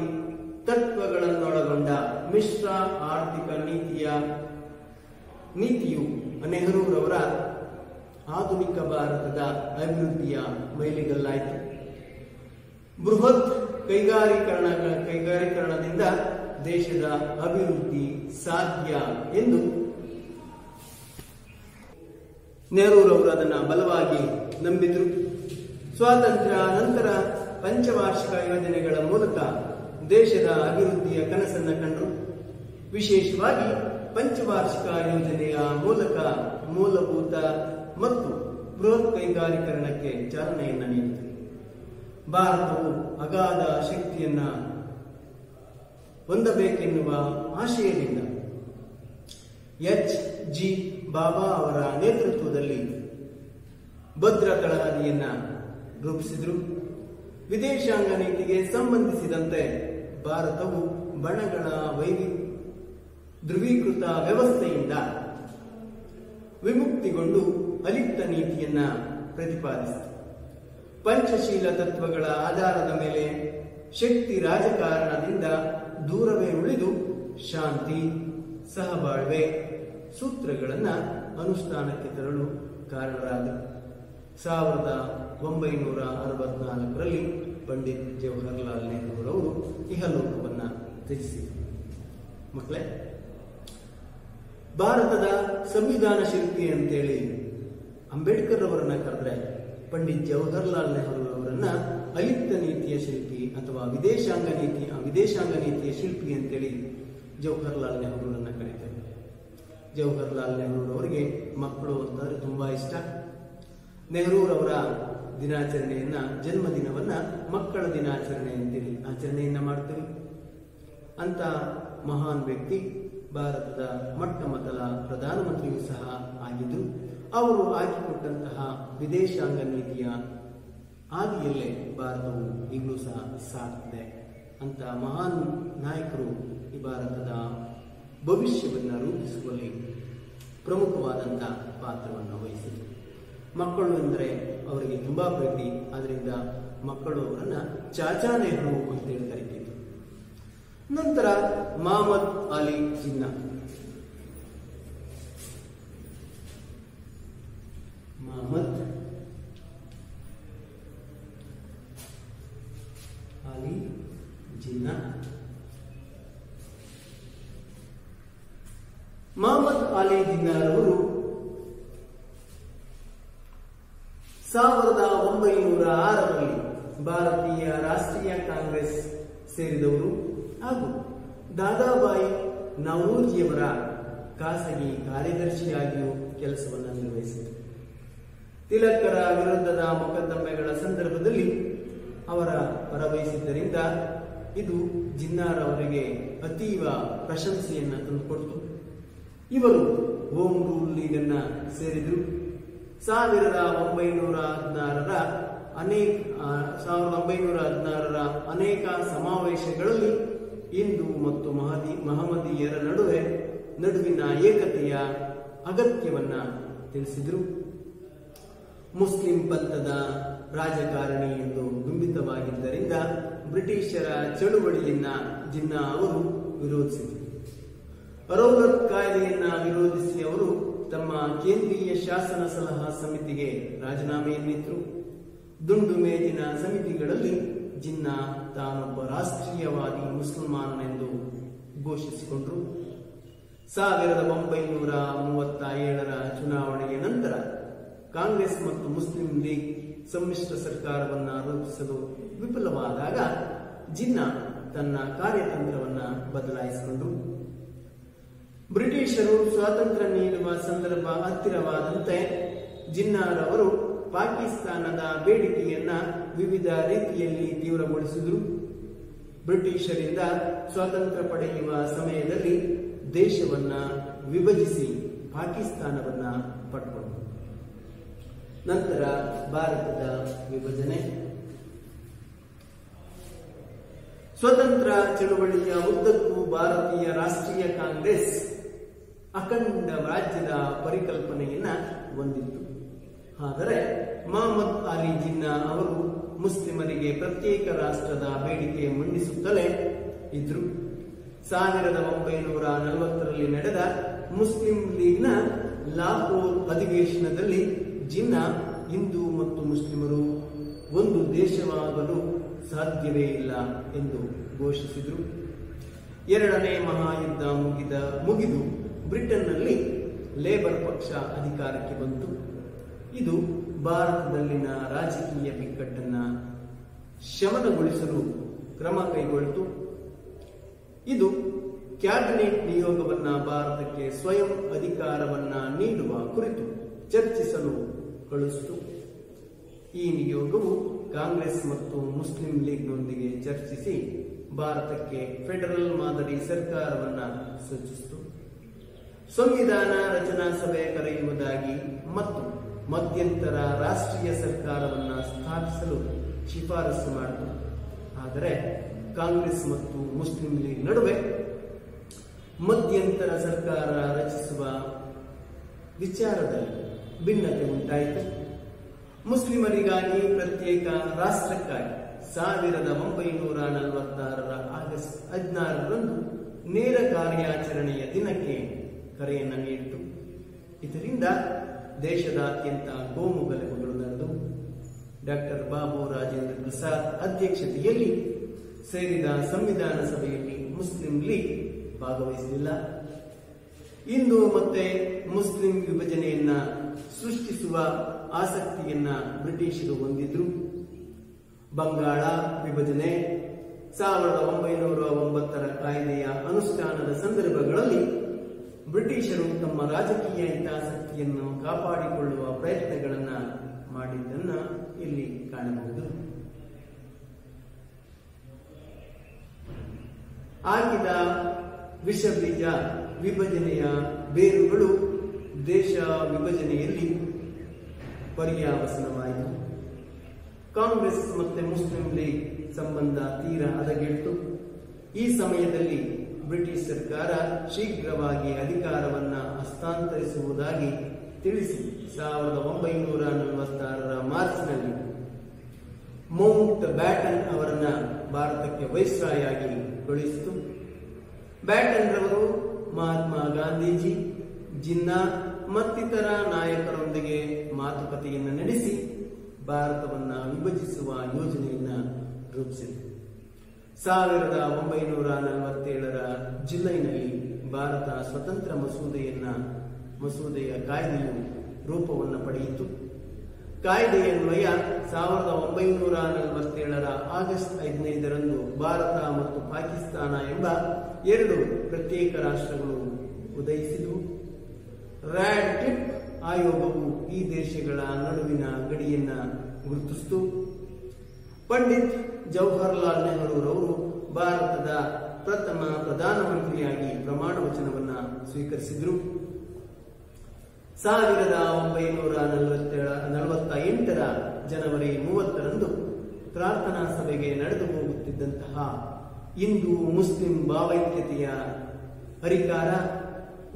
ತತ್ವಗಳನ್ನೊಳಗೊಂಡ ಮಿಶ್ರ ಆರ್ಥಿಕ ನೀತಿಯು ನೆಹರೂರವರ ಆಧುನಿಕ ಭಾರತದ ಅಭಿವೃದ್ಧಿಯ ಮೈಲಿಗಲ್ಲಾಯಿತು. ಬೃಹತ್ ಕೈಗಾರೀಕರಣದಿಂದ ದೇಶದ ಅಭಿವೃದ್ಧಿ ಸಾಧ್ಯ ಎಂದು ನೆಹರೂರವರು ಅದನ್ನು ಬಲವಾಗಿ ನಂಬಿದರು. ಸ್ವಾತಂತ್ರ್ಯ ನಂತರ ಪಂಚವಾರ್ಷಿಕ ಯೋಜನೆಗಳ ಮೂಲಕ ದೇಶದ ಅಭಿವೃದ್ಧಿಯ ಕನಸನ್ನು ಕಂಡರು. ವಿಶೇಷವಾಗಿ ಪಂಚವಾರ್ಷಿಕ ಯೋಜನೆಯ ಮೂಲಕ ಮೂಲಭೂತ ಮತ್ತು ಬೃಹತ್ ಕೈಗಾರೀಕರಣಕ್ಕೆ ಚಾಲನೆಯನ್ನ ನೀಡಿತು. ಭಾರತವು ಅಗಾಧ ಶಕ್ತಿಯನ್ನ ಹೊಂದಬೇಕೆನ್ನುವ ಆಶಯದಿಂದ H.G. ಬಾಬಾ ಅವರ ನೇತೃತ್ವದಲ್ಲಿ ಭದ್ರ ತಳಹದಿಯನ್ನ ರೂಪಿಸಿದರು. ವಿದೇಶಾಂಗ ನೀತಿಗೆ ಸಂಬಂಧಿಸಿದಂತೆ ಭಾರತವು ಬಣಗಳ ಧ್ರುವೀಕೃತ ವ್ಯವಸ್ಥೆಯಿಂದ ವಿಮುಕ್ತಿಗೊಂಡು ಅಲಿಪ್ತ ನೀತಿಯನ್ನ ಪ್ರತಿಪಾದಿಸಿತು. ಪಂಚಶೀಲ ತತ್ವಗಳ ಆಧಾರದ ಮೇಲೆ ಶಕ್ತಿ ರಾಜಕಾರಣದಿಂದ ದೂರವೇ ಉಳಿದು ಶಾಂತಿ, ಸಹಬಾಳ್ವೆ ಸೂತ್ರಗಳನ್ನ ಅನುಷ್ಠಾನಕ್ಕೆ ತರಲು ಕಾರಣರಾದರು. 1964ರಲ್ಲಿ ಪಂಡಿತ್ ಜವಾಹರ್ಲಾಲ್ ನೆಹರೂರವರು ಇಹಲೋಕವನ್ನ ತ್ಯಜಿಸಿದರು. ಮಕ್ಕಳೇ, ಭಾರತದ ಸಂವಿಧಾನ ಶಿಲ್ಪಿ ಅಂತೇಳಿ ಅಂಬೇಡ್ಕರ್ ಅವರನ್ನ ಕರೆದ್ರೆ ಪಂಡಿತ್ ಜವಾಹರ್ಲಾಲ್ ನೆಹರು ಅವರನ್ನ ಅಲಿಪ್ತ ನೀತಿಯ ಶಿಲ್ಪಿ ಅಥವಾ ವಿದೇಶಾಂಗ ನೀತಿಯ ಶಿಲ್ಪಿ ಅಂತೇಳಿ ಜವಾಹರ್ಲಾಲ್ ನೆಹರೂರನ್ನ ಕರೀತಾರೆ. ಜವಾಹರ್ಲಾಲ್ ನೆಹರು ಅವರಿಗೆ ಮಕ್ಕಳು ಅಂತಂದ್ರೆ ತುಂಬಾ ಇಷ್ಟ. ನೆಹರೂರವರ ದಿನಾಚರಣೆಯನ್ನ, ಜನ್ಮದಿನವನ್ನ ಮಕ್ಕಳ ದಿನಾಚರಣೆ ಅಂತೇಳಿ ಆಚರಣೆಯನ್ನ ಮಾಡ್ತೀವಿ. ಅಂತ ಮಹಾನ್ ವ್ಯಕ್ತಿ ಭಾರತದ ಮೊಟ್ಟ ಮೊದಲ ಪ್ರಧಾನಮಂತ್ರಿಯೂ ಸಹ ಆಗಿದ್ದು, ಅವರು ಹಾಕಿಕೊಟ್ಟಂತಹ ವಿದೇಶಾಂಗ ನೀತಿಯ ಹಾದಿಯಲ್ಲೇ ಭಾರತವು ಈಗಲೂ ಸಹ ಸಾಗ್ತಿದೆ. ಅಂತ ಮಹಾನ್ ನಾಯಕರು ಈ ಭಾರತದ ಭವಿಷ್ಯವನ್ನು ರೂಪಿಸುವಲ್ಲಿ ಪ್ರಮುಖವಾದಂತಹ ಪಾತ್ರವನ್ನು ವಹಿಸಿದರು. ಮಕ್ಕಳು ಎಂದರೆ ಅವರಿಗೆ ತುಂಬಾ ಪ್ರೀತಿ, ಅದರಿಂದ ಮಕ್ಕಳು ಅವರನ್ನ ಚಾಚಾ ನೆಹರು ಅಂತೇಳಿ ಕರೀತಿದ್ರು. ನಂತರ ಮಹಮ್ಮದ್ ಅಲಿ ಜಿನ್ನಾ. ಮಹಮ್ಮದ್ ಅಲಿ ಜಿನ್ನಾ. ಮಹಮ್ಮದ್ ಅಲಿ ಜಿನ್ನಾರವರು 1906ರಲ್ಲಿ ಭಾರತೀಯ ರಾಷ್ಟ್ರೀಯ ಕಾಂಗ್ರೆಸ್ ಸೇರಿದವರು ಹಾಗೂ ದಾದಾಬಾಯಿ ನವರೋಜಿಯವರ ಖಾಸಗಿ ಕಾರ್ಯದರ್ಶಿಯಾಗಿಯೂ ಕೆಲಸವನ್ನು ನಿರ್ವಹಿಸಿದರು. ತಿಲಕರ ವಿರುದ್ಧದ ಮೊಕದ್ದಮೆಗಳ ಸಂದರ್ಭದಲ್ಲಿ ಅವರ ಪರವಹಿಸಿದ್ದರಿಂದ ಇದು ಜಿನ್ನಾರವರಿಗೆ ಅತೀವ ಪ್ರಶಂಸೆಯನ್ನು ತಂದುಕೊಡ್ತು. ಇವರು ಹೋಮ್ ರೂಲ್ ಲೀಗ್ ಅನ್ನ ಸೇರಿದರು. 1916ರ ಅನೇಕ ಸಮಾವೇಶಗಳಲ್ಲಿ ಹಿಂದೂ ಮತ್ತು ಮಹಮ್ಮದೀಯರ ನಡುವಿನ ಏಕತೆಯ ಅಗತ್ಯವನ್ನ ತಿಳಿಸಿದರು. ಮುಸ್ಲಿಂ ಪಂಥದ ರಾಜಕಾರಣಿ ಎಂದು ಬಿಂಬಿತವಾಗಿದ್ದರಿಂದ ಬ್ರಿಟಿಷರ ಚಳುವಳಿಯನ್ನ ಜಿನ್ನಾ ಅವರು ವಿರೋಧಿಸಿದರು. ರೌಲತ್ ಕಾಯ್ದೆಯನ್ನ ವಿರೋಧಿಸಿ ಅವರು ತಮ್ಮ ಕೇಂದ್ರೀಯ ಶಾಸನ ಸಲಹಾ ಸಮಿತಿಗೆ ರಾಜೀನಾಮೆಯನ್ನಿತ್ತರು. ದುಂಡು ಮೇಜಿನ ಸಮಿತಿಗಳಲ್ಲಿ ಜಿನ್ನಾ ತಾನೊಬ್ಬ ರಾಷ್ಟ್ರೀಯವಾದಿ ಮುಸಲ್ಮಾನನೆಂದು ಘೋಷಿಸಿಕೊಂಡರು. 1937ರ ಚುನಾವಣೆಯ ನಂತರ ಕಾಂಗ್ರೆಸ್ ಮತ್ತು ಮುಸ್ಲಿಂ ಲೀಗ್ ಸಮ್ಮಿಶ್ರ ಸರ್ಕಾರವನ್ನು ರೂಪಿಸಲು ವಿಫಲವಾದಾಗ ಜಿನ್ನಾ ತನ್ನ ಕಾರ್ಯತಂತ್ರವನ್ನ ಬದಲಾಯಿಸಿಕೊಂಡರು. ಬ್ರಿಟಿಷರು ಸ್ವಾತಂತ್ರ್ಯ ನೀಡುವ ಸಂದರ್ಭ ಹತ್ತಿರವಾದಂತೆ ಜಿನ್ನಾರವರು ಪಾಕಿಸ್ತಾನದ ಬೇಡಿಕೆಯನ್ನ ವಿವಿಧ ರೀತಿಯಲ್ಲಿ ತೀವ್ರಗೊಳಿಸಿದರು. ಬ್ರಿಟಿಷರಿಂದ ಸ್ವಾತಂತ್ರ್ಯ ಪಡೆಯುವ ಸಮಯದಲ್ಲಿ ದೇಶವನ್ನ ವಿಭಜಿಸಿ ಪಾಕಿಸ್ತಾನವನ್ನ ಪಡ್ಕೊಂಡರು. ನಂತರ ಭಾರತದ ವಿಭಜನೆ. ಸ್ವತಂತ್ರ ಚಳುವಳಿಯ ಉದ್ದಕ್ಕೂ ಭಾರತೀಯ ರಾಷ್ಟ್ರೀಯ ಕಾಂಗ್ರೆಸ್ ಅಖಂಡ ರಾಜ್ಯದ ಪರಿಕಲ್ಪನೆಯನ್ನ ಹೊಂದಿತ್ತು. ಆದರೆ ಮಹಮ್ಮದ್ ಅಲಿ ಜಿನ್ನಾ ಅವರು ಮುಸ್ಲಿಮರಿಗೆ ಪ್ರತ್ಯೇಕ ರಾಷ್ಟ್ರದ ಬೇಡಿಕೆ ಮಂಡಿಸುತ್ತಲೇ ಇದ್ರು. 1940ರಲ್ಲಿ ನಡೆದ ಮುಸ್ಲಿಂ ಲೀಗ್ನ ಲಾಹೋರ್ ಅಧಿವೇಶನದಲ್ಲಿ ಜಿನ್ನಾ ಹಿಂದೂ ಮತ್ತು ಮುಸ್ಲಿಮರು ಒಂದು ದೇಶವಾಗಲು ಸಾಧ್ಯವೇ ಇಲ್ಲ ಎಂದು ಘೋಷಿಸಿದರು. ಎರಡನೇ ಮಹಾಯುದ್ಧ ಮುಗಿದು ಬ್ರಿಟನ್ನಲ್ಲಿ ಲೇಬರ್ ಪಕ್ಷ ಅಧಿಕಾರಕ್ಕೆ ಬಂತು. ಇದು ಭಾರತದಲ್ಲಿನ ರಾಜಕೀಯ ಬಿಕ್ಕಟ್ಟನ್ನ ಶಮನಗೊಳಿಸಲು ಕ್ರಮ ಕೈಗೊಳ್ಳಿತು. ಇದು ಕ್ಯಾಬಿನೆಟ್ ನಿಯೋಗವನ್ನ ಭಾರತಕ್ಕೆ ಸ್ವಯಂ ಅಧಿಕಾರವನ್ನ ನೀಡುವ ಕುರಿತು ಚರ್ಚಿಸಲು ಕಳುಹಿಸಿತು. ಈ ನಿಯೋಗವು ಕಾಂಗ್ರೆಸ್ ಮತ್ತು ಮುಸ್ಲಿಂ ಲೀಗ್ನೊಂದಿಗೆ ಚರ್ಚಿಸಿ ಭಾರತಕ್ಕೆ ಫೆಡರಲ್ ಮಾದರಿ ಸರ್ಕಾರವನ್ನ ಸೂಚಿಸಿತು. ಸಂವಿಧಾನ ರಚನಾ ಸಭೆ ಕರೆಯುವುದಾಗಿ ಮತ್ತು ಮಧ್ಯಂತರ ರಾಷ್ಟ್ರೀಯ ಸರ್ಕಾರವನ್ನ ಸ್ಥಾಪಿಸಲು ಶಿಫಾರಸು ಮಾಡಿತು. ಆದರೆ ಕಾಂಗ್ರೆಸ್ ಮತ್ತು ಮುಸ್ಲಿಂ ಲೀಗ್ ನಡುವೆ ಮಧ್ಯಂತರ ಸರ್ಕಾರ ರಚಿಸುವ ವಿಚಾರದಲ್ಲಿ ಭಿನ್ನತೆ ಉಂಟಾಯಿತು. ಮುಸ್ಲಿಮರಿಗಾಗಿ ಪ್ರತ್ಯೇಕ ರಾಷ್ಟ್ರಕ್ಕಾಗಿ 1946ರ ಆಗಸ್ಟ್ 16ರಂದು ನೇರ ಕಾರ್ಯಾಚರಣೆಯ ದಿನಕ್ಕೆ ಕರೆಯನ್ನು ನೀಡಿತು. ಇದರಿಂದ ದೇಶದಾದ್ಯಂತ ಕೋಮು ಗಲಭೆಗಳು ನಡೆದವು. ಡಾಕ್ಟರ್ ಬಾಬು ರಾಜೇಂದ್ರ ಪ್ರಸಾದ್ ಅಧ್ಯಕ್ಷತೆಯಲ್ಲಿ ಸೇರಿದ ಸಂವಿಧಾನ ಸಭೆಯಲ್ಲಿ ಮುಸ್ಲಿಂ ಲೀಗ್ ಭಾಗವಹಿಸಲಿಲ್ಲ. ಹಿಂದೂ ಮತ್ತೆ ಮುಸ್ಲಿಂ ವಿಭಜನೆಯನ್ನ ಸೃಷ್ಟಿಸುವ ಆಸಕ್ತಿಯನ್ನ ಬ್ರಿಟಿಷರು ಹೊಂದಿದ್ರು. ಬಂಗಾಳ ವಿಭಜನೆ, 1909ರ ಕಾಯ್ದೆಯ ಅನುಷ್ಠಾನದ ಸಂದರ್ಭಗಳಲ್ಲಿ ಬ್ರಿಟಿಷರು ತಮ್ಮ ರಾಜಕೀಯ ಹಿತಾಸಕ್ತಿಯನ್ನು ಕಾಪಾಡಿಕೊಳ್ಳುವ ಪ್ರಯತ್ನಗಳನ್ನ ಮಾಡಿದ್ದನ್ನ ಇಲ್ಲಿ ಕಾಣಬಹುದು. ಹಾಕಿದ ವಿಷಬೀಜ ವಿಭಜನೆಯ ಬೇರುಗಳು ದೇಶ ವಿಭಜನೆಯಲ್ಲಿ ಪರ್ಯಾವಸನವಾಯಿತು. ಕಾಂಗ್ರೆಸ್ ಮತ್ತೆ ಮುಸ್ಲಿಂ ಲೀಗ್ ಸಂಬಂಧ ತೀರಾ ಹದಗೆಟ್ಟು. ಈ ಸಮಯದಲ್ಲಿ ಬ್ರಿಟಿಷ್ ಸರ್ಕಾರ ಶೀಘ್ರವಾಗಿ ಅಧಿಕಾರವನ್ನ ಹಸ್ತಾಂತರಿಸುವುದಾಗಿ ತಿಳಿಸಿ 1946ರ ಮಾರ್ಚ್ನಲ್ಲಿ ಮೌಂಟ್ ಬ್ಯಾಟನ್ ಅವರನ್ನ ಭಾರತಕ್ಕೆ ವೈಸ್ರಾಯಾಗಿ ಕಳುಹಿಸಿತು. ಬ್ಯಾಟನ್ ರವರು ಮಹಾತ್ಮ ಗಾಂಧೀಜಿ, ಜಿನ್ನಾ ಮತ್ತಿತರ ನಾಯಕರೊಂದಿಗೆ ಮಾತುಕತೆಯನ್ನು ನಡೆಸಿ ಭಾರತವನ್ನ ವಿಭಜಿಸುವ ಯೋಜನೆಯನ್ನ ರೂಪಿಸಿದರು. 1947ರ ಜುಲೈನಲ್ಲಿ ಭಾರತ ಸ್ವತಂತ್ರ ಮಸೂದೆಯ ಕಾಯ್ದೆಯು ರೂಪವನ್ನು ಪಡೆಯಿತು. ಕಾಯ್ದೆಯನ್ವಯ 1947ರ ಆಗಸ್ಟ್ 15ರಂದು ಭಾರತ ಮತ್ತು ಪಾಕಿಸ್ತಾನ ಎಂಬ ಎರಡು ಪ್ರತ್ಯೇಕ ರಾಷ್ಟ್ರಗಳು ಉದಯಿಸಿದವು. ರ್ಯಾಡ್ ಟಿಪ್ ಆಯೋಗವು ಈ ದೇಶಗಳ ನಡುವಿನ ಗಡಿಯನ್ನ ಗುರುತಿಸಿತು. ಪಂಡಿತ್ ಜವಾಹರ್ಲಾಲ್ ನೆಹರೂರವರು ಭಾರತದ ಪ್ರಥಮ ಪ್ರಧಾನಮಂತ್ರಿಯಾಗಿ ಪ್ರಮಾಣ ವಚನವನ್ನ ಸ್ವೀಕರಿಸಿದರು. 1948ರ ಜನವರಿ 30ರಂದು ಪ್ರಾರ್ಥನಾ ಸಭೆಗೆ ನಡೆದು ಹೋಗುತ್ತಿದ್ದಂತಹ ಹಿಂದೂ ಮುಸ್ಲಿಂ ಭಾವೈಕ್ಯತೆಯ ಹರಿಕಾರ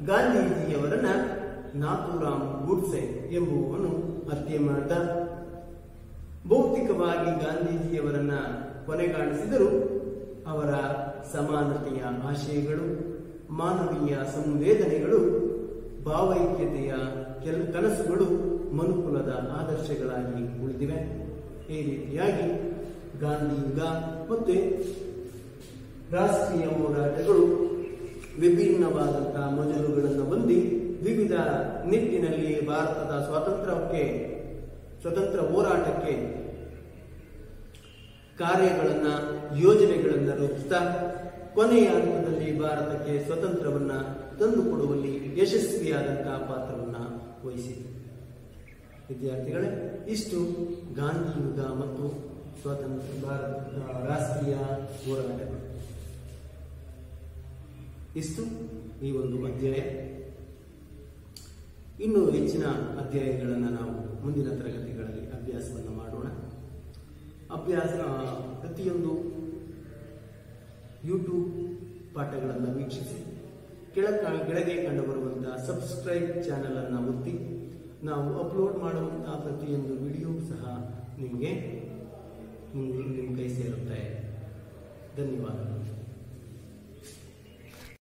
ಗಾಂಧೀಜಿಯವರನ್ನ ನಾಥೂರಾಮ್ ಗೂಡ್ಸೆ ಎಂಬುವವನು ಹತ್ಯೆ ಮಾಡಿದ. ಭೌತಿಕವಾಗಿ ಗಾಂಧೀಜಿಯವರನ್ನ ಕೊನೆಗಾಣಿಸಿದರೂ ಅವರ ಸಮಾನತೆಯ ಆಶಯಗಳು, ಮಾನವೀಯ ಸಂವೇದನೆಗಳು, ಭಾವೈಕ್ಯತೆಯ ಕನಸುಗಳು ಮನುಕುಲದ ಆದರ್ಶಗಳಾಗಿ ಉಳಿದಿವೆ. ಈ ರೀತಿಯಾಗಿ ಗಾಂಧಿ ಯುಗ ಮತ್ತು ರಾಷ್ಟ್ರೀಯ ಹೋರಾಟಗಳು ವಿಭಿನ್ನವಾದಂತಹ ಮಜಲುಗಳನ್ನು ಹೊಂದಿ ವಿವಿಧ ನಿಟ್ಟಿನಲ್ಲಿ ಭಾರತದ ಸ್ವತಂತ್ರ ಹೋರಾಟಕ್ಕೆ ಕಾರ್ಯಗಳನ್ನ ಯೋಜನೆಗಳನ್ನ ರೂಪಿಸ್ತಾ ಕೊನೆಯ ಹಂತದಲ್ಲಿ ಭಾರತಕ್ಕೆ ಸ್ವತಂತ್ರವನ್ನ ತಂದುಕೊಡುವಲ್ಲಿ ಯಶಸ್ವಿಯಾದಂತಹ ಪಾತ್ರವನ್ನ ವಹಿಸಿದೆ. ವಿದ್ಯಾರ್ಥಿಗಳೇ, ಇಷ್ಟು ಗಾಂಧಿ ಯುಗ ಮತ್ತು ಸ್ವತಂತ್ರ ಭಾರತ ರಾಷ್ಟ್ರೀಯ ಹೋರಾಟಗಳು. ಇಷ್ಟು ಈ ಒಂದು ಅಧ್ಯಾಯ. ಇನ್ನು ಹೆಚ್ಚಿನ ಅಧ್ಯಾಯಗಳನ್ನು ನಾವು ಮುಂದಿನ ತರಗತಿಗಳಲ್ಲಿ ಅಭ್ಯಾಸವನ್ನು ಮಾಡೋಣ. ಪ್ರತಿಯೊಂದು ಯೂಟ್ಯೂಬ್ ಪಾಠಗಳನ್ನು ವೀಕ್ಷಿಸಿ ಕೆಳಗೆ ಕಂಡುಬರುವಂತಹ ಸಬ್ಸ್ಕ್ರೈಬ್ ಚಾನೆಲ್ ಅನ್ನು ಒತ್ತಿ ನಾವು ಅಪ್ಲೋಡ್ ಮಾಡುವಂತಹ ಪ್ರತಿಯೊಂದು ವಿಡಿಯೋ ಸಹ ನಿಮ್ಮ ಕೈ ಸೇರುತ್ತೆ. ಧನ್ಯವಾದಗಳು.